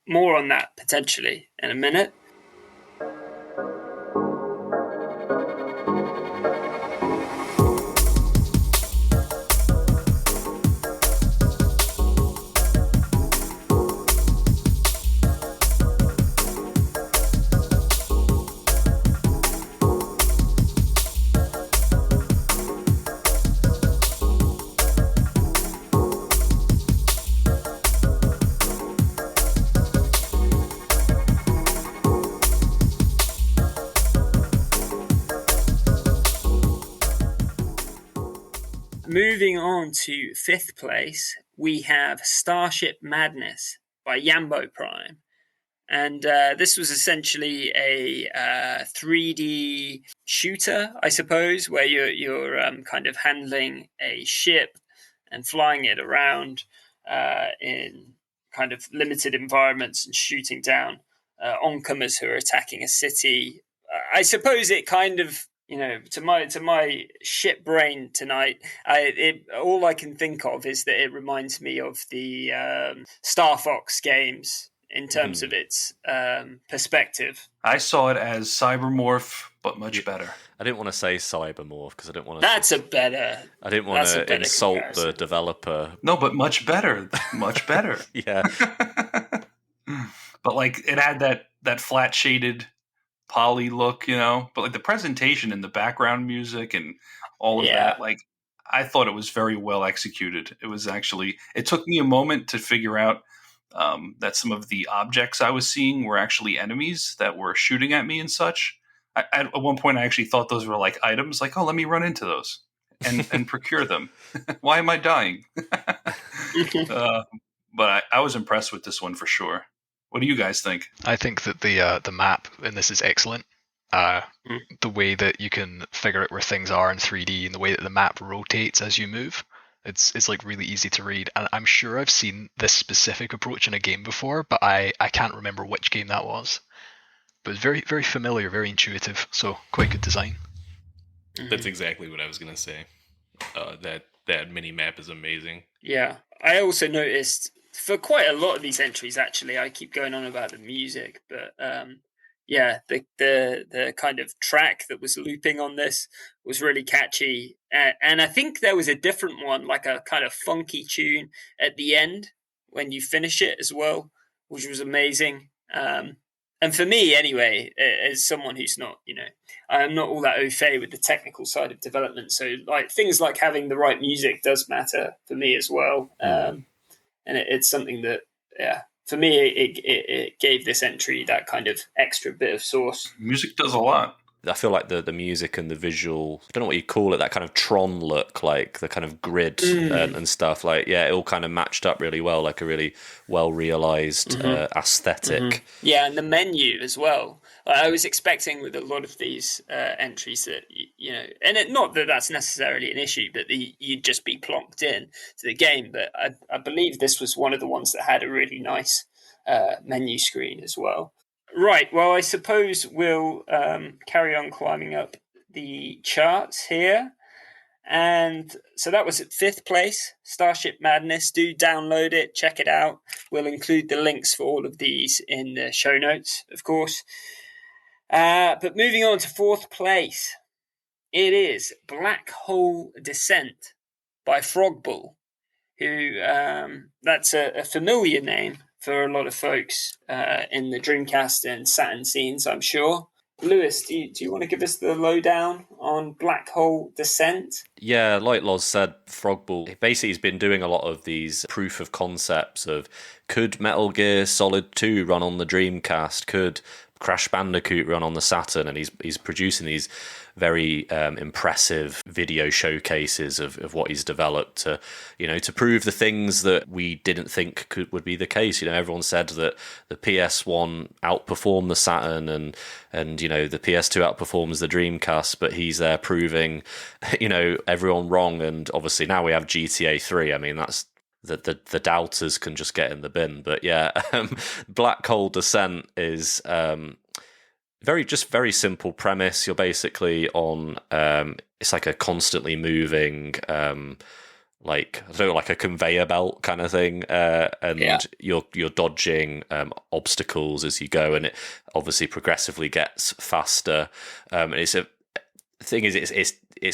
Speaker 5: More on that potentially in a minute. Moving on to 5th place, we have Starship Madness by Yambo Prime. And this was essentially a 3D shooter, I suppose, where you're kind of handling a ship and flying it around in kind of limited environments and shooting down oncomers who are attacking a city. I suppose it kind of, to my ship brain tonight, all I can think of is that it reminds me of the Star Fox games in terms of its perspective.
Speaker 8: I saw it as Cybermorph, but much better.
Speaker 9: I didn't want to say Cybermorph because I didn't want to.
Speaker 5: I
Speaker 9: didn't want to insult comparison. The developer.
Speaker 8: No, but much better. Much better.
Speaker 9: Yeah.
Speaker 8: But like it had that flat shaded poly look, but like the presentation and the background music and all of that, like I thought it was very well executed. It was actually, it took me a moment to figure out that some of the objects I was seeing were actually enemies that were shooting at me and such. At one point, I actually thought those were like items, like, oh, let me run into those and procure them. Why am I dying? But I was impressed with this one for sure. What do you guys think?
Speaker 6: I think that the map in this is excellent. The way that you can figure out where things are in 3D and the way that the map rotates as you move, it's like really easy to read. And I'm sure I've seen this specific approach in a game before, but I can't remember which game that was. But it's very, very familiar, very intuitive, so quite good design.
Speaker 7: That's exactly what I was going to say. That mini map is amazing.
Speaker 5: Yeah, I also noticed for quite a lot of these entries, actually, I keep going on about the music, but the kind of track that was looping on this was really catchy. And I think there was a different one, like a kind of funky tune at the end when you finish it as well, which was amazing. And for me, anyway, as someone who's not, I'm not all that au fait with the technical side of development. So like things like having the right music does matter for me as well. And it's something that, for me, it gave this entry that kind of extra bit of sauce.
Speaker 8: Music does a lot.
Speaker 9: I feel like the music and the visual, I don't know what you call it, that kind of Tron look, like the kind of grid and stuff. Like, it all kind of matched up really well, like a really well-realised aesthetic.
Speaker 5: Yeah, and the menu as well. I was expecting with a lot of these entries that, and not that that's necessarily an issue, but you'd just be plonked in to the game. But I believe this was one of the ones that had a really nice menu screen as well. Right, well, I suppose we'll carry on climbing up the charts here. And so that was at 5th place, Starship Madness. Do download it, check it out. We'll include the links for all of these in the show notes, of course. But moving on to 4th place, it is Black Hole Descent by Frogbull, who that's a familiar name for a lot of folks in the Dreamcast and Saturn scenes, I'm sure. Lewis, do you want to give us the lowdown on Black Hole Descent?
Speaker 9: Yeah, like Lozz said, Frogbull, basically he's been doing a lot of these proof of concepts of could Metal Gear Solid 2 run on the Dreamcast, could Crash Bandicoot run on the Saturn, and he's producing these very impressive video showcases of what he's developed to prove the things that we didn't think would be the case. Everyone said that the PS1 outperformed the Saturn and the PS2 outperforms the Dreamcast, but he's there proving everyone wrong. And obviously now we have GTA 3. I mean, that's the doubters can just get in the bin. But Black Hole Descent is very simple premise. You're basically on it's like a constantly moving like a conveyor belt kind of thing, and you're dodging obstacles as you go, and it obviously progressively gets faster. And it's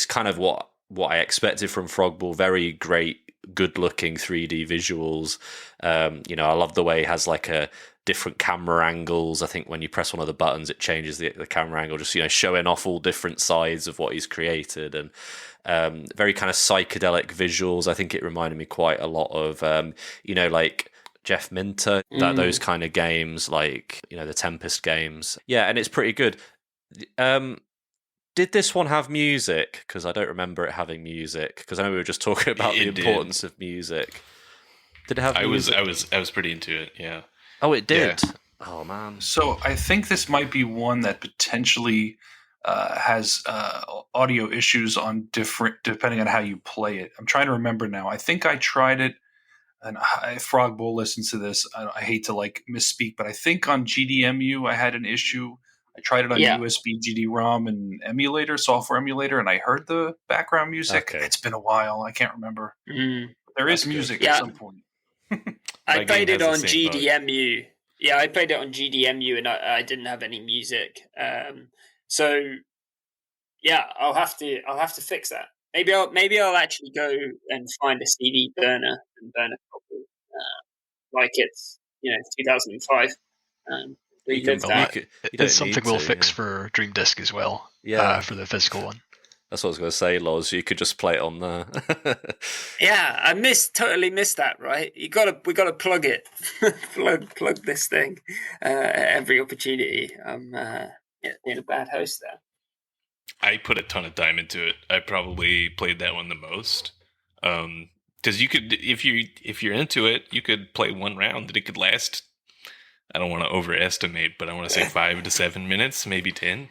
Speaker 9: kind of what I expected from Frogbull. Very great, good-looking 3D visuals. I love the way it has like a different camera angles. I think when you press one of the buttons, it changes the camera angle, just showing off all different sides of what he's created, and very kind of psychedelic visuals. I think it reminded me quite a lot of like Jeff Minter, those kind of games, like the Tempest games. And it's pretty good. Did this one have music? Because I don't remember it having music. Because I know we were just talking about the importance of music. Did it have music?
Speaker 7: I was pretty into it. Yeah.
Speaker 9: Oh, it did. Oh man!
Speaker 8: So I think this might be one that potentially has audio issues on depending on how you play it. I'm trying to remember now. I think I tried it, and if Frog Bull listens to this, I hate to like misspeak, but I think on GDMU I had an issue. I tried it on USB GD-ROM and software emulator, and I heard the background music.
Speaker 9: Okay.
Speaker 8: It's been a while. I can't remember. There is music at some point.
Speaker 5: I played it on GDMU. Yeah, I played it on GDMU, and I didn't have any music. So yeah, I'll have to fix that. Maybe I'll actually go and find a CD burner and burn a copy, like it's 2005.
Speaker 6: It's something we'll fix for Dream Disc as well.
Speaker 9: Yeah,
Speaker 6: for the physical one.
Speaker 9: That's what I was going to say, Lozz. You could just play it on there.
Speaker 5: Yeah, I totally missed that. Right, we gotta plug it, plug this thing at every opportunity. I'm being a bad host there.
Speaker 7: I put a ton of time into it. I probably played that one the most. Because you could, if you're into it, you could play one round that it could last. I don't want to overestimate, but I want to say 5 to 7 minutes, maybe 10.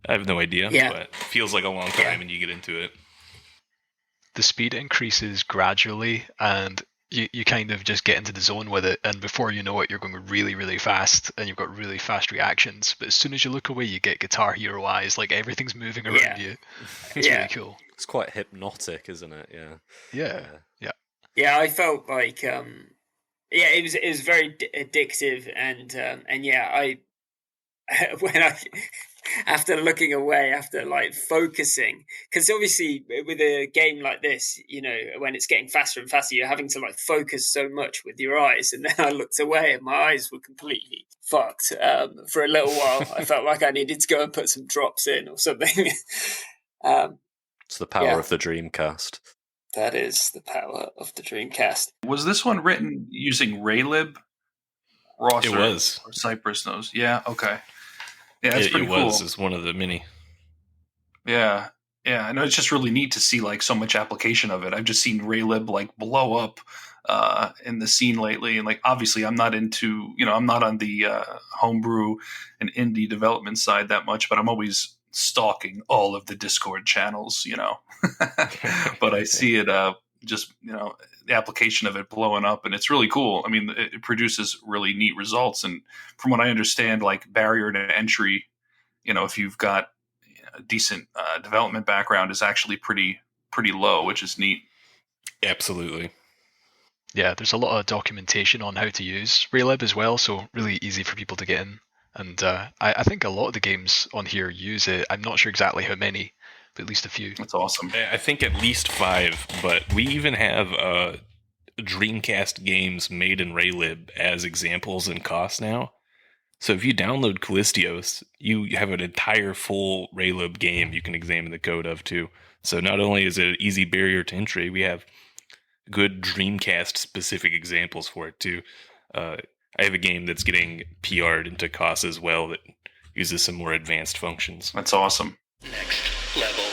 Speaker 7: I have no idea, but it feels like a long time when you get into it.
Speaker 6: The speed increases gradually, and you kind of just get into the zone with it, and before you know it, you're going really, really fast, and you've got really fast reactions. But as soon as you look away, you get Guitar Hero eyes, like everything's moving around you. It's really cool.
Speaker 9: It's quite hypnotic, isn't it?
Speaker 6: Yeah.
Speaker 5: I felt like it was very addictive, and when I after looking away, after like focusing, because obviously with a game like this, when it's getting faster and faster, you're having to like focus so much with your eyes, and then I looked away and my eyes were completely fucked for a little while. I felt like I needed to go and put some drops in or something.
Speaker 9: It's the power of the Dreamcast.
Speaker 5: That is the power of the Dreamcast.
Speaker 8: Was this one written using Raylib? Ross
Speaker 7: it was.
Speaker 8: Or Cypress knows. Yeah, okay. Yeah, that's pretty cool.
Speaker 7: It was. It's one of the many.
Speaker 8: Yeah. I know it's just really neat to see like so much application of it. I've just seen Raylib like blow up in the scene lately. And like, obviously I'm not into, I'm not on the homebrew and indie development side that much, but I'm always stalking all of the Discord channels, but I see it just, the application of it blowing up, and it's really cool. I mean, it produces really neat results. And from what I understand, like barrier to entry, if you've got a decent development background, is actually pretty low, which is neat.
Speaker 7: Absolutely.
Speaker 6: Yeah, there's a lot of documentation on how to use Raylib as well, so really easy for people to get in. And I think a lot of the games on here use it. I'm not sure exactly how many, but at least a few.
Speaker 8: That's awesome.
Speaker 7: I think at least 5, but we even have Dreamcast games made in Raylib as examples and costs now. So if you download Callistios, you have an entire full Raylib game you can examine the code of too. So not only is it an easy barrier to entry, we have good Dreamcast specific examples for it too. I have a game that's getting PR'd into COS as well that uses some more advanced functions.
Speaker 8: That's awesome.
Speaker 4: Next level.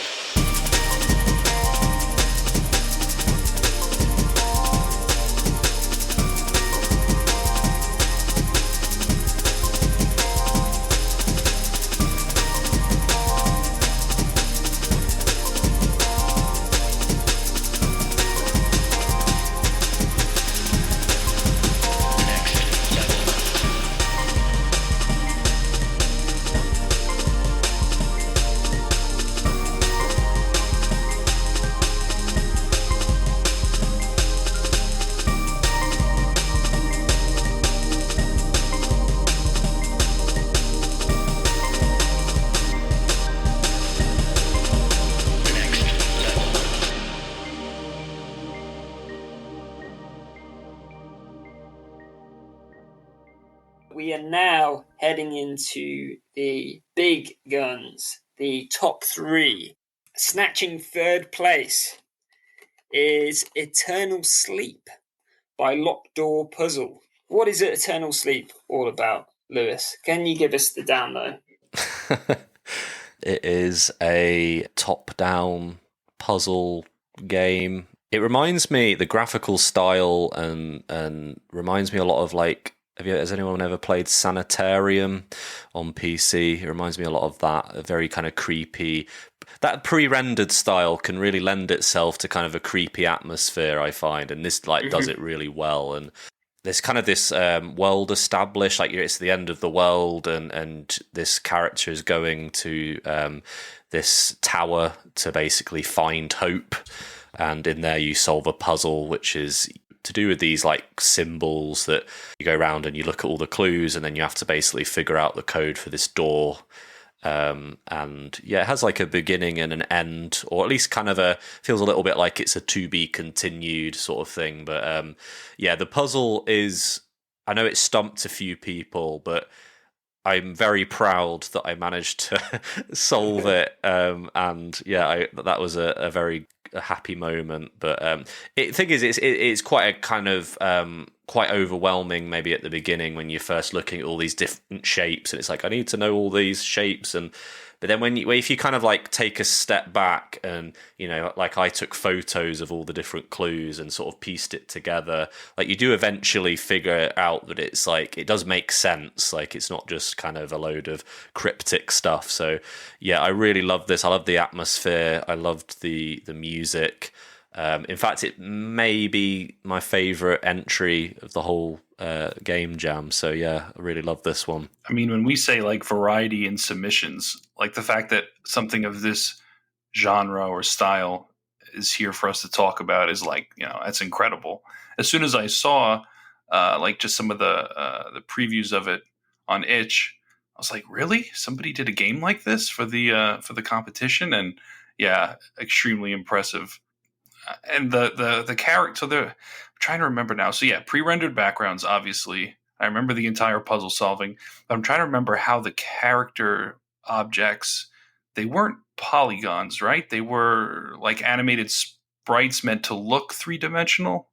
Speaker 4: We are now heading into the big guns, the top 3. Snatching third place is Eternal Sleep by Locked Door Puzzle. What is Eternal Sleep all about, Lewis? Can you give us the down low?
Speaker 9: It is a top-down puzzle game. It reminds me, the graphical style and reminds me a lot of like Has anyone ever played Sanitarium on PC? It reminds me a lot of that. A very kind of creepy. That pre-rendered style can really lend itself to kind of a creepy atmosphere, I find, and this does it really well. And there's kind of this world established, like it's the end of the world, and this character is going to this tower to basically find hope. And in there, you solve a puzzle, which is to do with these like symbols that you go around and you look at all the clues, and then you have to basically figure out the code for this door. And yeah, it has like a beginning and an end, or at least kind of feels a little bit like it's a to be continued sort of thing. But yeah, the puzzle is, I know it stumped a few people, but I'm very proud that I managed to solve it. And yeah, that was a very happy moment. But the thing is, it's quite a kind of quite overwhelming maybe at the beginning when you're first looking at all these different shapes, and it's like I need to know all these shapes. But then if you kind of like take a step back and, you know, like I took photos of all the different clues and sort of pieced it together, like you do eventually figure out that it's like, it does make sense. Like it's not just kind of a load of cryptic stuff. So yeah, I really love this. I love the atmosphere. I loved the music. In fact, it may be my favorite entry of the whole game jam. So yeah, I really love this one.
Speaker 8: I mean, when we say like variety in submissions, like the fact that something of this genre or style is here for us to talk about is like, you know, that's incredible. As soon as I saw like just some of the previews of it on itch, I was like, really? Somebody did a game like this for the competition? And yeah, extremely impressive. And the character, so I'm trying to remember now. So yeah, pre-rendered backgrounds, obviously. I remember the entire puzzle solving, but I'm trying to remember how the character objects, they weren't polygons, right? They were like animated sprites meant to look three-dimensional.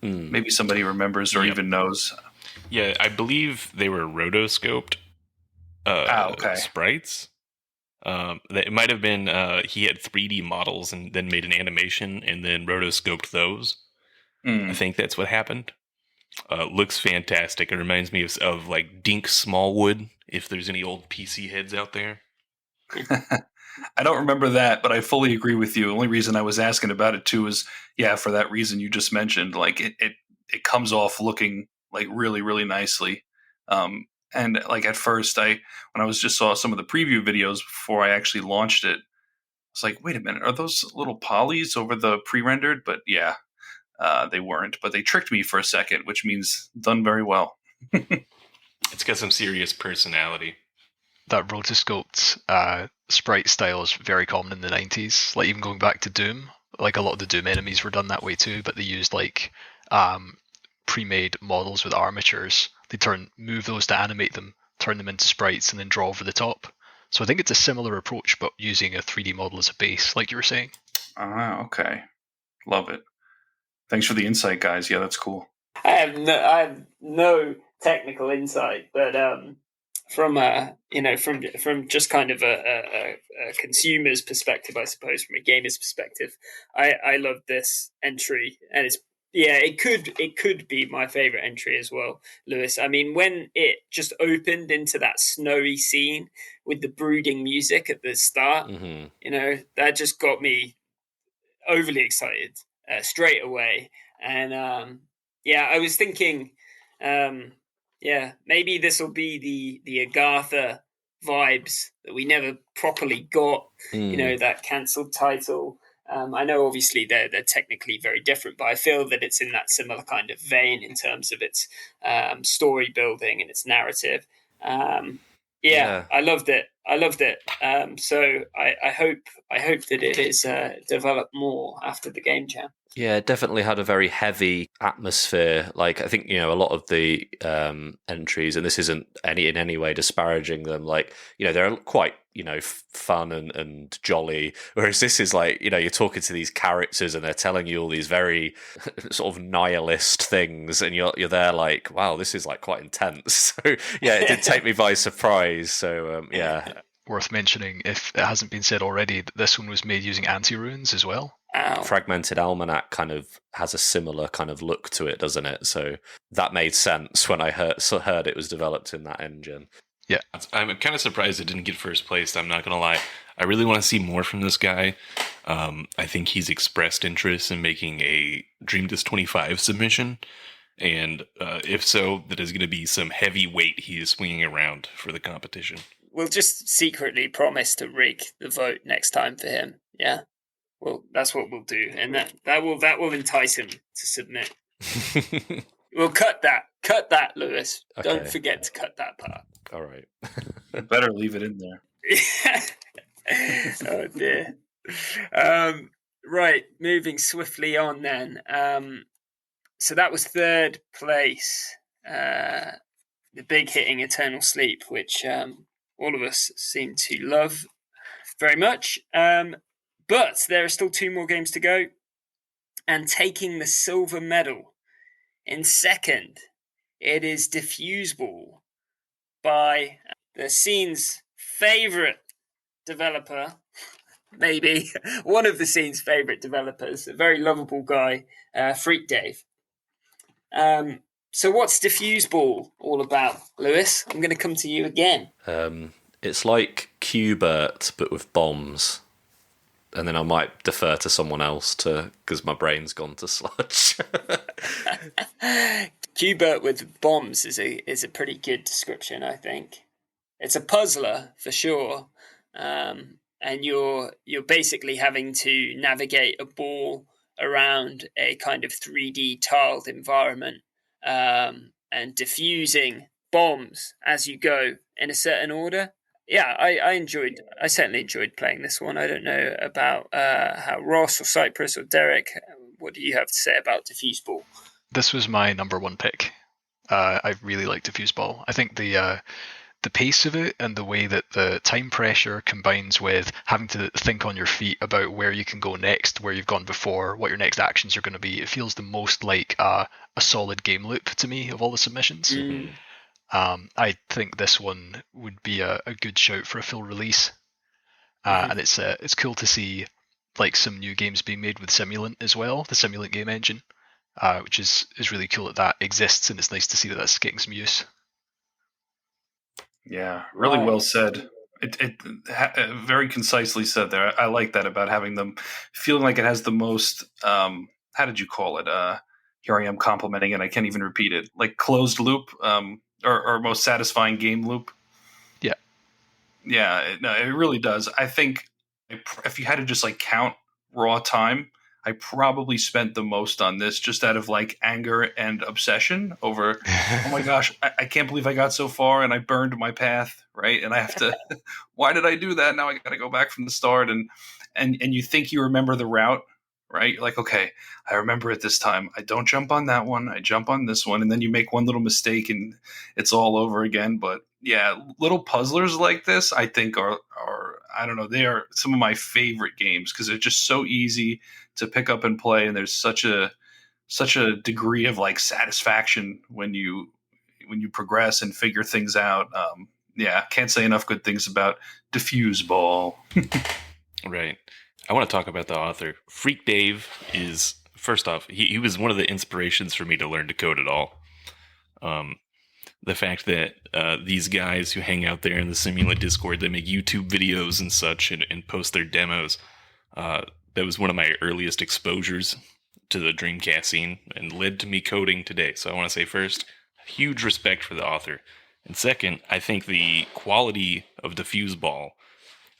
Speaker 8: Maybe somebody remembers or even knows.
Speaker 7: Yeah, I believe they were rotoscoped sprites. It might have been he had 3D models and then made an animation and then rotoscoped those. I think that's what happened. Looks fantastic. It reminds me of like Dink Smallwood, if there's any old PC heads out there.
Speaker 8: I don't remember that, but I fully agree with you. The only reason I was asking about it too is, yeah, for that reason you just mentioned. Like it comes off looking like really, really nicely. And like at first, when I just saw some of the preview videos before I actually launched it, I was like, wait a minute, are those little polys over the pre-rendered? But yeah, they weren't. But they tricked me for a second, which means done very well.
Speaker 7: It's got some serious personality.
Speaker 6: That rotoscoped sprite style is very common in the 90s. Like even going back to Doom, like a lot of the Doom enemies were done that way too, but they used like pre-made models with armatures. They move those to animate them, turn them into sprites, and then draw over the top. So I think it's a similar approach, but using a 3D model as a base, like you were saying.
Speaker 8: Ah, okay. Love it. Thanks for the insight, guys. Yeah, that's cool.
Speaker 4: I have no technical insight, but from just kind of a consumer's perspective, I suppose, from a gamer's perspective, I love this entry, and it could be my favorite entry as well, Lewis. I mean, when it just opened into that snowy scene with the brooding music at the start, you know, that just got me overly excited straight away. And I was thinking, maybe this will be the Agatha vibes that we never properly got. You know, that cancelled title. I know obviously they're technically very different, but I feel that it's in that similar kind of vein in terms of its story building and its narrative. I loved it. So I hope that it is developed more after the game jam.
Speaker 9: Yeah, it definitely had a very heavy atmosphere. Like, I think, you know, a lot of the entries, and this isn't in any way disparaging them, like, you know, they're quite, you know, fun and jolly. Whereas this is like, you know, you're talking to these characters and they're telling you all these very sort of nihilist things, and you're there like, wow, this is like quite intense. So yeah, it did take me by surprise. So yeah.
Speaker 6: Worth mentioning, if it hasn't been said already, that this one was made using anti-runes as well.
Speaker 9: Fragmented Almanac kind of has a similar kind of look to it, doesn't it? So that made sense when I heard it was developed in that engine.
Speaker 6: Yeah.
Speaker 7: I'm kind of surprised it didn't get first place. I'm not going to lie. I really want to see more from this guy. I think he's expressed interest in making a DreamDisc 25 submission. And if so, that is going to be some heavy weight he is swinging around for the competition.
Speaker 5: We'll just secretly promise to rig the vote next time for him. Yeah. Well, that's what we'll do, and that will entice him to submit. We'll cut that, Lewis. Okay. Don't forget to cut that part.
Speaker 9: All right.
Speaker 8: Better leave it in there.
Speaker 5: Oh dear. Right, moving swiftly on then. So that was third place. The big hitting Eternal Sleep, which all of us seem to love very much. But there are still 2 more games to go. And taking the silver medal in second, it is Diffuse Ball by the scene's favourite developer, maybe one of the scene's favourite developers, a very lovable guy, Freak Dave. So what's Diffuse Ball all about, Lewis? I'm going to come to you again.
Speaker 9: It's like Qbert, but with bombs. And then I might defer to someone else because my brain's gone to sludge.
Speaker 5: Qbert with bombs is a pretty good description, I think. It's a puzzler for sure, and you're basically having to navigate a ball around a kind of 3D tiled environment, and diffusing bombs as you go in a certain order. Yeah, I certainly enjoyed playing this one. I don't know about how Ross or Cypress or Derek, what do you have to say about Diffuse Ball?
Speaker 6: This was my number 1 pick. I really like Diffuse Ball. I think the pace of it and the way that the time pressure combines with having to think on your feet about where you can go next, where you've gone before, what your next actions are going to be. It feels the most like a solid game loop to me of all the submissions. Mm. I think this one would be a good shout for a full release, and it's cool to see like some new games being made with Simulant as well, the Simulant game engine, which is really cool that exists, and it's nice to see that that's getting some use.
Speaker 8: Yeah, really well said. It very concisely said there. I like that about having them feeling like it has the most. How did you call it? Here I am complimenting it. I can't even repeat it. Like closed loop. Or most satisfying game loop. Yeah, it really does. I think if you had to just like count raw time, I probably spent the most on this just out of like anger and obsession over, oh my gosh, I can't believe I got so far and I burned my path, right? And I have to, why did I do that? Now I got to go back from the start. And you think you remember the route, right? You're like, okay, I remember it this time. I don't jump on that one. I jump on this one. And then you make one little mistake and it's all over again. But yeah, little puzzlers like this, I think are I don't know, they are some of my favorite games because they're just so easy to pick up and play. And there's such a degree of like satisfaction when you progress and figure things out. Can't say enough good things about Diffuse Ball.
Speaker 7: Right. I want to talk about the author. Freak Dave is, first off, he was one of the inspirations for me to learn to code at all. The fact that these guys who hang out there in the Simulant Discord, they make YouTube videos and such and post their demos. That was one of my earliest exposures to the Dreamcast scene and led to me coding today. So I want to say first, huge respect for the author. And second, I think the quality of Diffuse Ball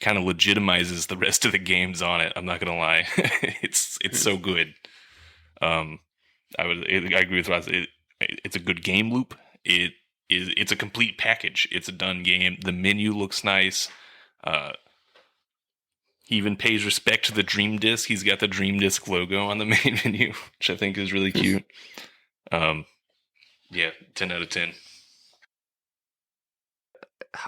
Speaker 7: kind of legitimizes the rest of the games on it. I'm not gonna lie, it's so good. I agree with Ross. It's a good game loop. It's a complete package. It's a done game. The menu looks nice. He even pays respect to the Dream Disc. He's got the Dream Disc logo on the main menu, which I think is really cute. 10 out of 10.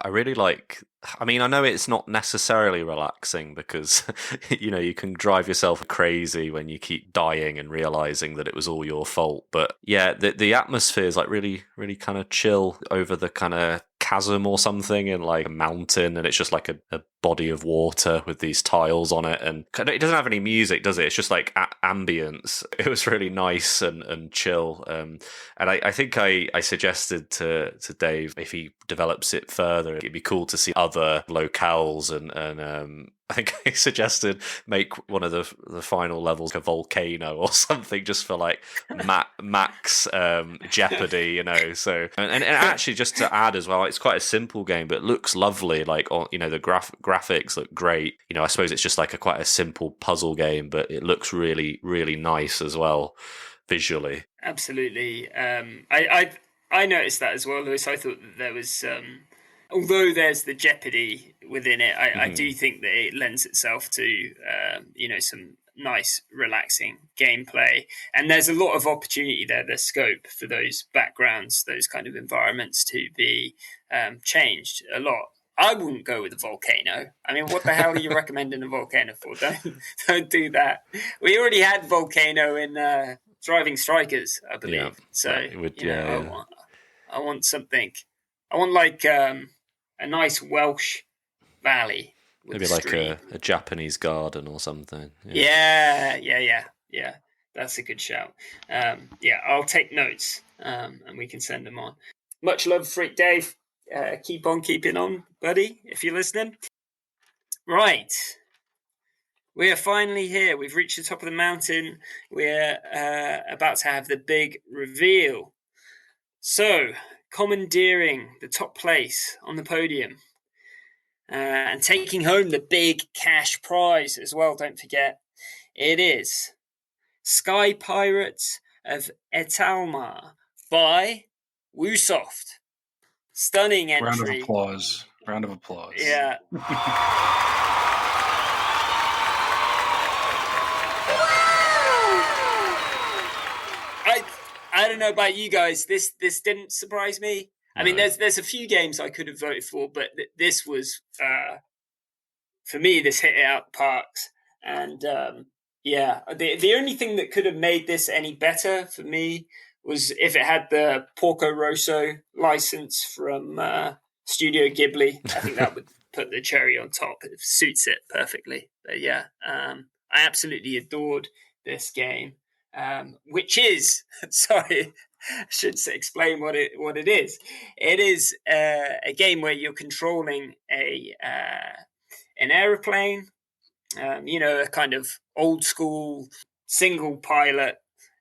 Speaker 9: I really like, I mean, I know it's not necessarily relaxing because, you can drive yourself crazy when you keep dying and realizing that it was all your fault. But yeah, the atmosphere is like really, really kind of chill over the kind of chasm or something in like a mountain, and it's just like a body of water with these tiles on it, and it doesn't have any music, does it? It's just like ambience. It was really nice and chill. And I think I suggested to Dave, if he develops it further, it'd be cool to see other locales, and I think I suggested make one of the final levels a volcano or something, just for like max jeopardy, you know. So and actually, just to add as well, it's quite a simple game, but it looks lovely. Like, you know, the graphics look great. You know, I suppose it's just like quite a simple puzzle game, but it looks really, really nice as well visually.
Speaker 5: Absolutely. I noticed that as well, Lewis. I thought that there was. Although there's the jeopardy within it, I do think that it lends itself to, you know, some nice, relaxing gameplay. And there's a lot of opportunity there, the scope for those backgrounds, those kind of environments to be changed a lot. I wouldn't go with a volcano. I mean, what the hell are you recommending a volcano for? Don't do that. We already had volcano in Driving Strikers, I believe. Yeah, so, I want something. I want like a nice Welsh valley.
Speaker 9: Maybe like a Japanese garden or something.
Speaker 5: Yeah. That's a good shout. I'll take notes and we can send them on. Much love, Freak Dave. Keep on keeping on, buddy, if you're listening. Right. We are finally here. We've reached the top of the mountain. We're about to have the big reveal. So, commandeering the top place on the podium and taking home the big cash prize as well, don't forget. It is Sky Pirates of Etalmar by Wusoft. Stunning entry.
Speaker 8: Round of applause.
Speaker 5: Yeah. I don't know about you guys. This didn't surprise me. I mean, there's a few games I could have voted for, but this was for me. This hit it out the parks, and the only thing that could have made this any better for me was if it had the Porco Rosso license from Studio Ghibli. I think that would put the cherry on top. It suits it perfectly. But yeah, I absolutely adored this game. Which is, sorry, I should explain what it is. It is a game where you're controlling an aeroplane, a kind of old school single pilot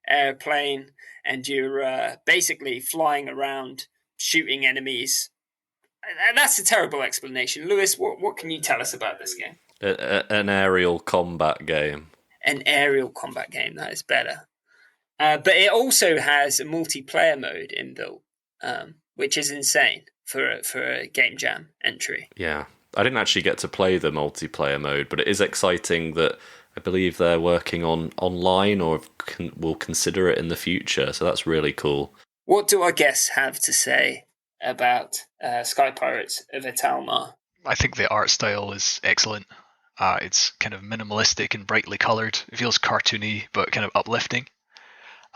Speaker 5: airplane, and you're basically flying around shooting enemies. And that's a terrible explanation. Lewis, what can you tell us about this game?
Speaker 9: An aerial combat game.
Speaker 5: An aerial combat game, that is better. But it also has a multiplayer mode inbuilt, which is insane for a Game Jam entry.
Speaker 9: Yeah, I didn't actually get to play the multiplayer mode, but it is exciting that I believe they're working on online or will consider it in the future, so that's really cool.
Speaker 5: What do our guests have to say about Sky Pirates of Etalmar?
Speaker 6: I think the art style is excellent. It's kind of minimalistic and brightly coloured. It feels cartoony, but kind of uplifting.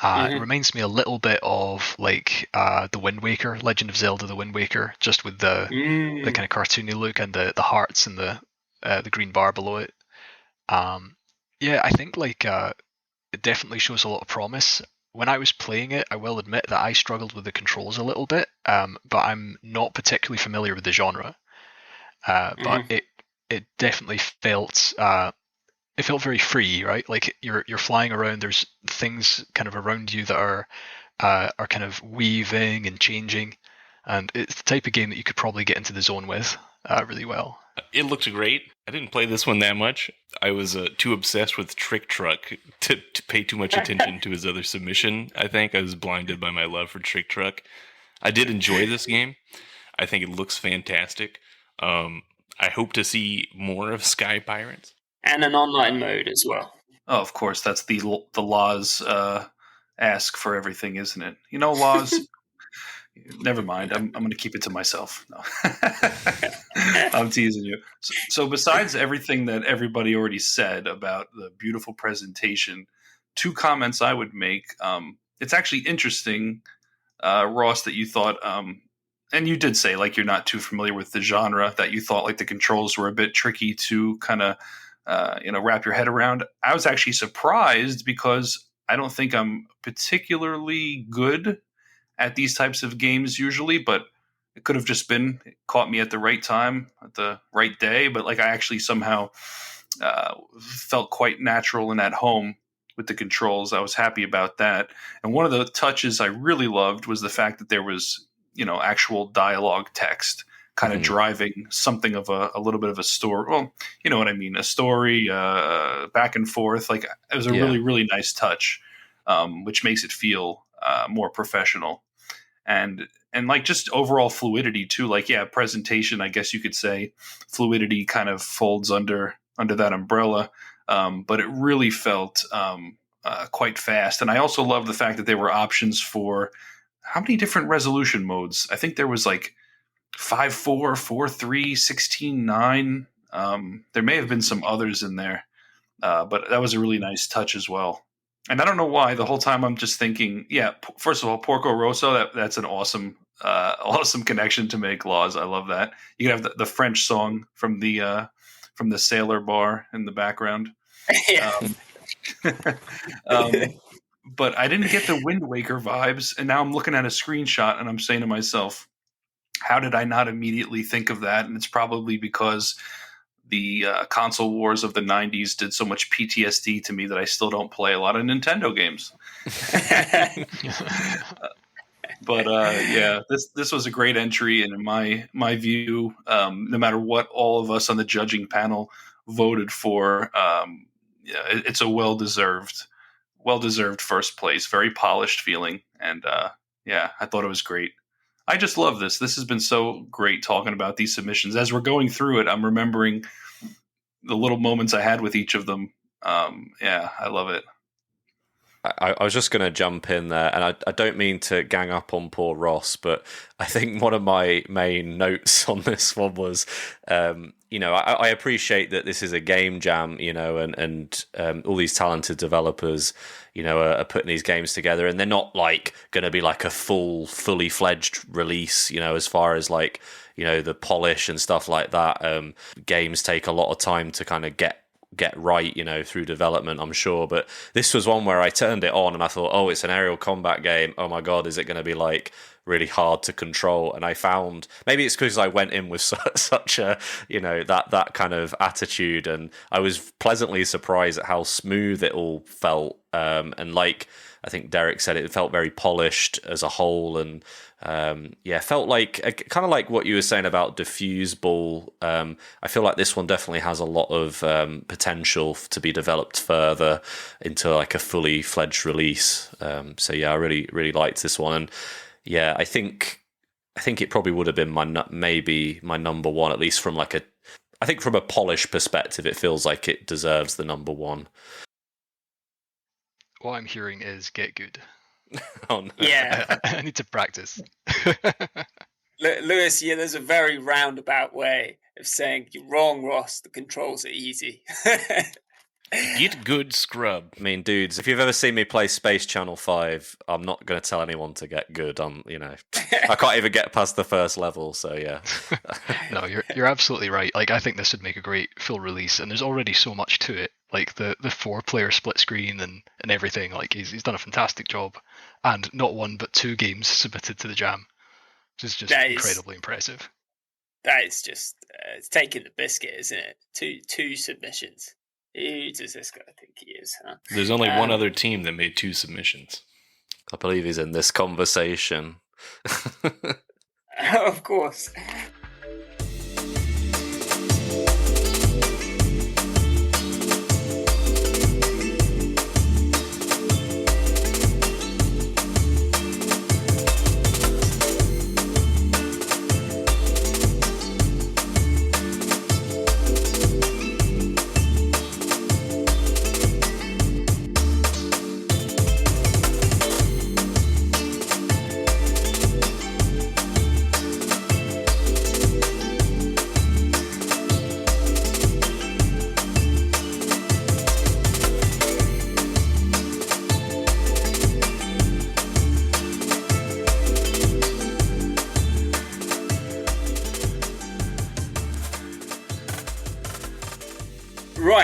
Speaker 6: It reminds me a little bit of like the Wind Waker, Legend of Zelda: The Wind Waker, just with the kind of cartoony look and the hearts and the green bar below it. I think like it definitely shows a lot of promise. When I was playing it, I will admit that I struggled with the controls a little bit, but I'm not particularly familiar with the genre. But it definitely felt it felt very free, right? Like you're flying around. There's things kind of around you that are kind of weaving and changing, and it's the type of game that you could probably get into the zone with really well.
Speaker 7: It looked great. I didn't play this one that much. I was too obsessed with Trick Truck to pay too much attention to his other submission. I think I was blinded by my love for Trick Truck. I did enjoy this game. I think it looks fantastic. I hope to see more of Sky Pirates.
Speaker 5: And an online mode as well.
Speaker 8: Oh, of course. That's the Lozz ask for everything, isn't it? You know, Lozz... Never mind. I'm going to keep it to myself. No. I'm teasing you. So besides everything that everybody already said about the beautiful presentation, two comments I would make. It's actually interesting, Ross, that you thought and you did say like you're not too familiar with the genre, that you thought like the controls were a bit tricky to kind of wrap your head around. I was actually surprised because I don't think I'm particularly good at these types of games usually, but it could have just been it caught me at the right time, at the right day. But like I actually somehow felt quite natural and at home with the controls. I was happy about that. And one of the touches I really loved was the fact that there was, actual dialogue text kind of driving something of a little bit of a story. Well, you know what I mean? A story back and forth. Like it was a really, really nice touch, which makes it feel more professional. And like just overall fluidity too. Like, presentation, I guess you could say fluidity kind of folds under that umbrella. But it really felt quite fast. And I also love the fact that there were options for how many different resolution modes? I think there was like 5:4, 4:3, 16:9. There may have been some others in there, but that was a really nice touch as well. And I don't know why. The whole time I'm just thinking, first of all, Porco Rosso, that's an awesome connection to make, Lozz. I love that. You can have the French song from the sailor bar in the background. But I didn't get the Wind Waker vibes, and now I'm looking at a screenshot and I'm saying to myself, how did I not immediately think of that? And it's probably because the console wars of the 90s did so much PTSD to me that I still don't play a lot of Nintendo games. But this was a great entry, and in my view, no matter what all of us on the judging panel voted for, it's a well-deserved first place. Very polished feeling, and I thought it was great. I just love this. This has been so great talking about these submissions. As we're going through it, I'm remembering the little moments I had with each of them. I love it.
Speaker 9: I was just going to jump in there, and I don't mean to gang up on poor Ross, but I think one of my main notes on this one was, I appreciate that this is a game jam, and all these talented developers, are putting these games together, and they're not like going to be like a fully fledged release, as far as like, the polish and stuff like that. Games take a lot of time to kind of get right, through development, I'm sure. But this was one where I turned it on and I thought, oh, it's an aerial combat game. Oh my God, is it going to be like really hard to control? And I found, maybe it's because I went in with such a, that kind of attitude, and I was pleasantly surprised at how smooth it all felt. And like I think Derek said, it felt very polished as a whole, and felt like kind of like what you were saying about Diffuse Ball. I feel like this one definitely has a lot of potential to be developed further into like a fully fledged release. I really, really liked this one, and I think it probably would have been my number one, at least from I think from a polish perspective, it feels like it deserves the number one.
Speaker 6: What I'm hearing is get good.
Speaker 9: Oh, no.
Speaker 4: Yeah.
Speaker 6: I need to practice.
Speaker 4: Lewis, there's a very roundabout way of saying you're wrong, Ross. The controls are easy.
Speaker 7: Get good, scrub.
Speaker 9: I mean, dudes, if you've ever seen me play Space Channel 5, I'm not going to tell anyone to get good. I can't even get past the first level, so yeah.
Speaker 6: No, you're absolutely right. Like, I think this would make a great full release, and there's already so much to it. Like the 4-player split screen and everything. Like he's done a fantastic job, and not one but 2 games submitted to the jam, which is just incredibly impressive.
Speaker 4: That is just it's taking the biscuit, isn't it? Two submissions. Who does this guy think he is? Huh?
Speaker 7: There's only one other team that made 2 submissions.
Speaker 9: I believe he's in this conversation.
Speaker 4: Of course.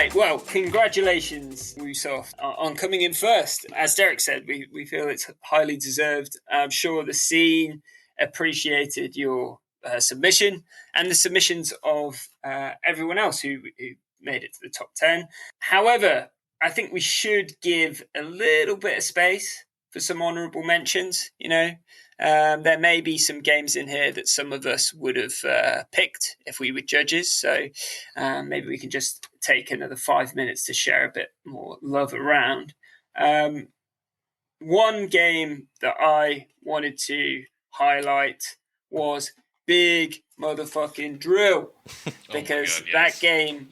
Speaker 5: Right, well, congratulations, Ubisoft, on coming in first. As Derek said, we feel it's highly deserved. I'm sure the scene appreciated your submission and the submissions of everyone else who made it to the top 10. However, I think we should give a little bit of space for some honourable mentions, there may be some games in here that some of us would have picked if we were judges. So maybe we can just take another 5 minutes to share a bit more love around. One game that I wanted to highlight was Big Motherfucking Drill, because that game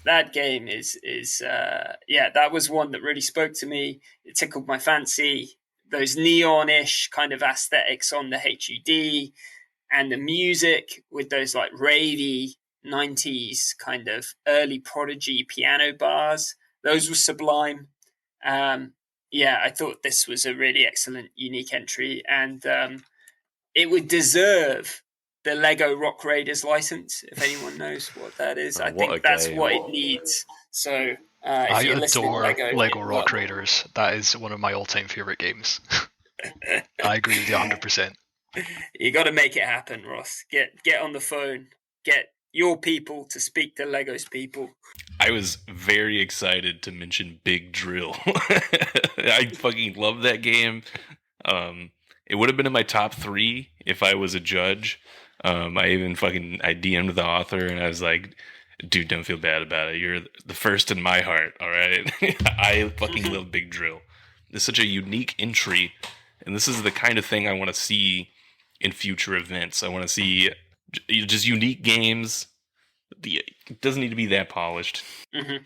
Speaker 5: is that was one that really spoke to me. It tickled my fancy. Those neon-ish kind of aesthetics on the HUD and the music with those like ravey 90s kind of early Prodigy piano bars. Those were sublime. I thought this was a really excellent, unique entry, and it would deserve the Lego Rock Raiders license, if anyone knows what that is. I think that's what it needs. So
Speaker 6: I adore Lego Rock Raiders. That is one of my all-time favorite games. I agree with you 100%.
Speaker 5: You got to make it happen, Ross. Get on the phone. Get your people to speak to Lego's people.
Speaker 7: I was very excited to mention Big Drill. I fucking love that game. It would have been in my top 3 if I was a judge. I DM'd the author and I was like, dude, don't feel bad about it. You're the first in my heart, all right? I fucking love Big Drill. It's such a unique entry, and this is the kind of thing I want to see in future events. I want to see just unique games. It doesn't need to be that polished. Mm-hmm.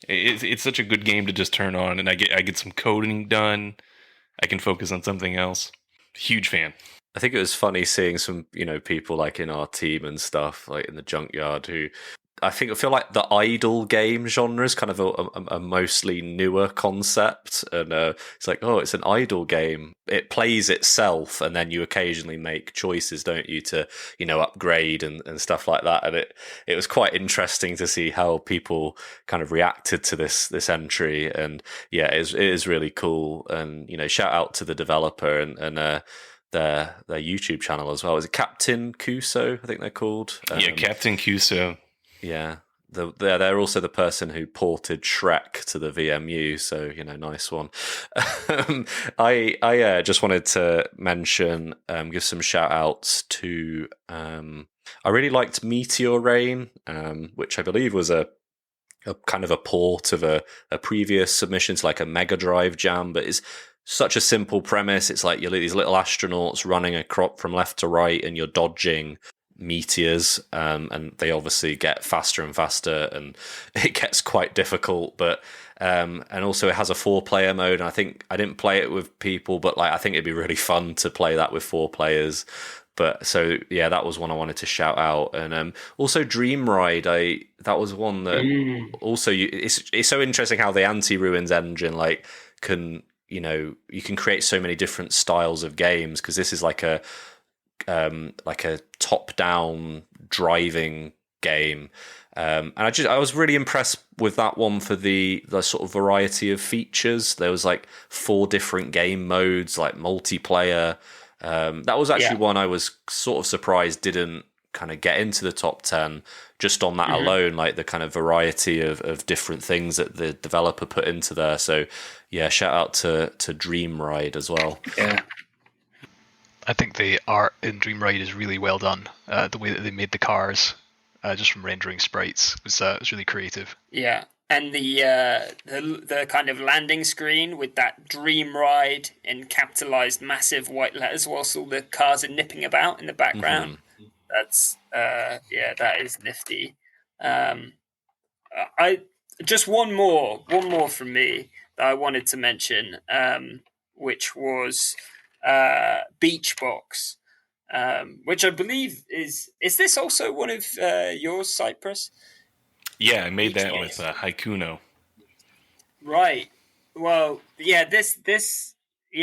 Speaker 7: It's such a good game to just turn on, and I get some coding done. I can focus on something else. Huge fan.
Speaker 9: I think it was funny seeing some, people like in our team and stuff, like in the Junkyard, who I feel like the idle game genre is kind of a mostly newer concept. And it's like, it's an idle game. It plays itself, and then you occasionally make choices, don't you, to, upgrade and stuff like that. And it was quite interesting to see how people kind of reacted to this entry. And yeah, it is really cool. And, shout out to the developer and their YouTube channel as well. Is it Captain Kuso? I think they're called.
Speaker 7: Captain Kuso.
Speaker 9: Yeah, they're also the person who ported Shrek to the VMU, so nice one. I just wanted to mention, give some shout outs to. I really liked Meteor Rain, which I believe was a kind of a port of a previous submission to like a Mega Drive jam, but it's such a simple premise. It's like you're these little astronauts running a crop from left to right, and you're dodging meteors, and they obviously get faster and faster, and it gets quite difficult. But and also it has a 4-player mode, and I think I didn't play it with people, but like I think it'd be really fun to play that with 4 players. But so yeah, that was one I wanted to shout out. And also Dream Ride, that was one that also it's so interesting how the Anti-Ruins engine can you can create so many different styles of games, because this is like a top-down driving game, and I was really impressed with that one for the sort of variety of features. There was like 4 different game modes, like multiplayer. That was actually one I was sort of surprised didn't kind of get into the top 10 just on that alone, like the kind of variety of different things that the developer put into there. So yeah, shout out to Dream Ride as well.
Speaker 5: Yeah.
Speaker 6: I think the art in Dream Ride is really well done. The way that they made the cars, just from rendering sprites, was really creative.
Speaker 5: Yeah, and the kind of landing screen with that Dream Ride in capitalized massive white letters, whilst all the cars are nipping about in the background. Mm-hmm. That's that is nifty. I just one more from me that I wanted to mention, which was Beachbox, which I believe is this also one of yours, Cypress?
Speaker 7: Yeah, I made that with Haikuno.
Speaker 5: Right. Well, yeah, this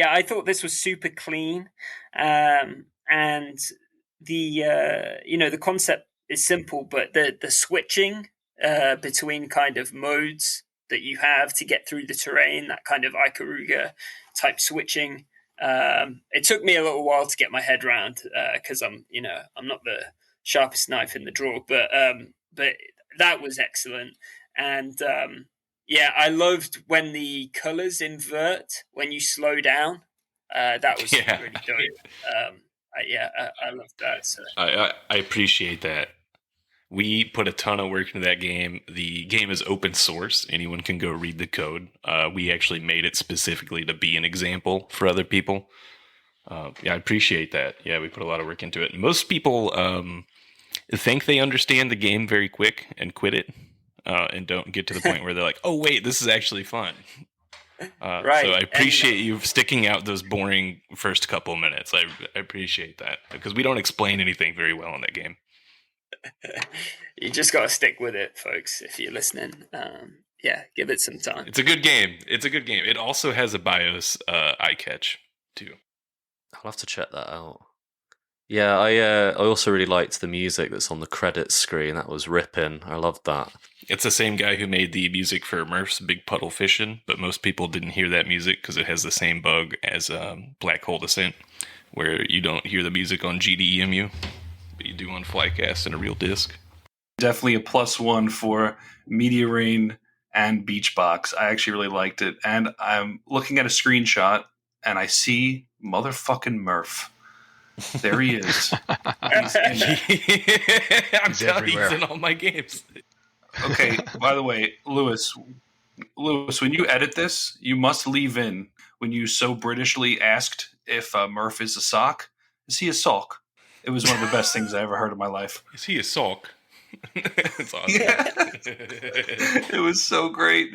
Speaker 5: I thought this was super clean, and the the concept is simple, but the switching between kind of modes that you have to get through the terrain, that kind of Ikaruga type switching. It took me a little while to get my head around because I'm not the sharpest knife in the drawer, but that was excellent. And I loved when the colors invert when you slow down. That was really dope. I love that. So.
Speaker 7: I appreciate that. We put a ton of work into that game. The game is open source. Anyone can go read the code. We actually made it specifically to be an example for other people. I appreciate that. Yeah, we put a lot of work into it. Most people think they understand the game very quick and quit it and don't get to the point where they're like, oh, wait, this is actually fun.
Speaker 5: Right.
Speaker 7: So I appreciate you sticking out those boring first couple minutes. I appreciate that because we don't explain anything very well in that game.
Speaker 5: You just got to stick with it, folks, if you're listening. Give it some time.
Speaker 7: It's a good game. It also has a BIOS eye catch, too.
Speaker 9: I'll have to check that out. Yeah, I also really liked the music that's on the credits screen. That was ripping. I loved that.
Speaker 7: It's the same guy who made the music for Murph's Big Puddle Fishin', but most people didn't hear that music because it has the same bug as Black Hole Descent, where you don't hear the music on GDEMU, but you do on Flycast and a real disc.
Speaker 8: Definitely a +1 for Media Rain and Beachbox. I actually really liked it. And I'm looking at a screenshot, and I see motherfucking Murph. There he is.
Speaker 7: I'm telling you, he's in all my games.
Speaker 8: Okay, by the way, Lewis, when you edit this, you must leave in when you so Britishly asked if Murph is a sock. Is he a sock? It was one of the best things I ever heard in my life.
Speaker 7: Is he a sock? It's awesome.
Speaker 8: Yeah. It was so great.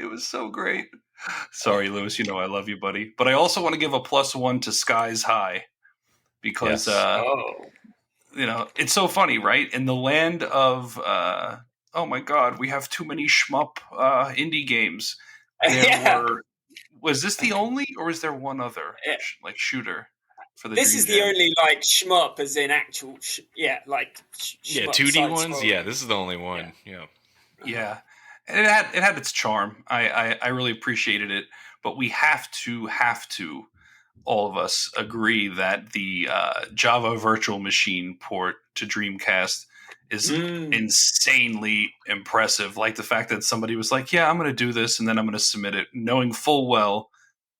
Speaker 8: Sorry, Lewis, I love you, buddy. But I also want to give a +1 to Skies High. Because, it's so funny, right? In the land of, oh my God, we have too many shmup indie games. Was this the only, or is there one other shooter for the?
Speaker 5: This is the only shmup, as in actual, shmup
Speaker 7: 2D ones. Yeah, this is the only one.
Speaker 8: Yeah, and it had its charm. I really appreciated it, but we have to. All of us agree that the Java Virtual Machine port to Dreamcast is insanely impressive. Like the fact that somebody was like, yeah, I'm going to do this and then I'm going to submit it, knowing full well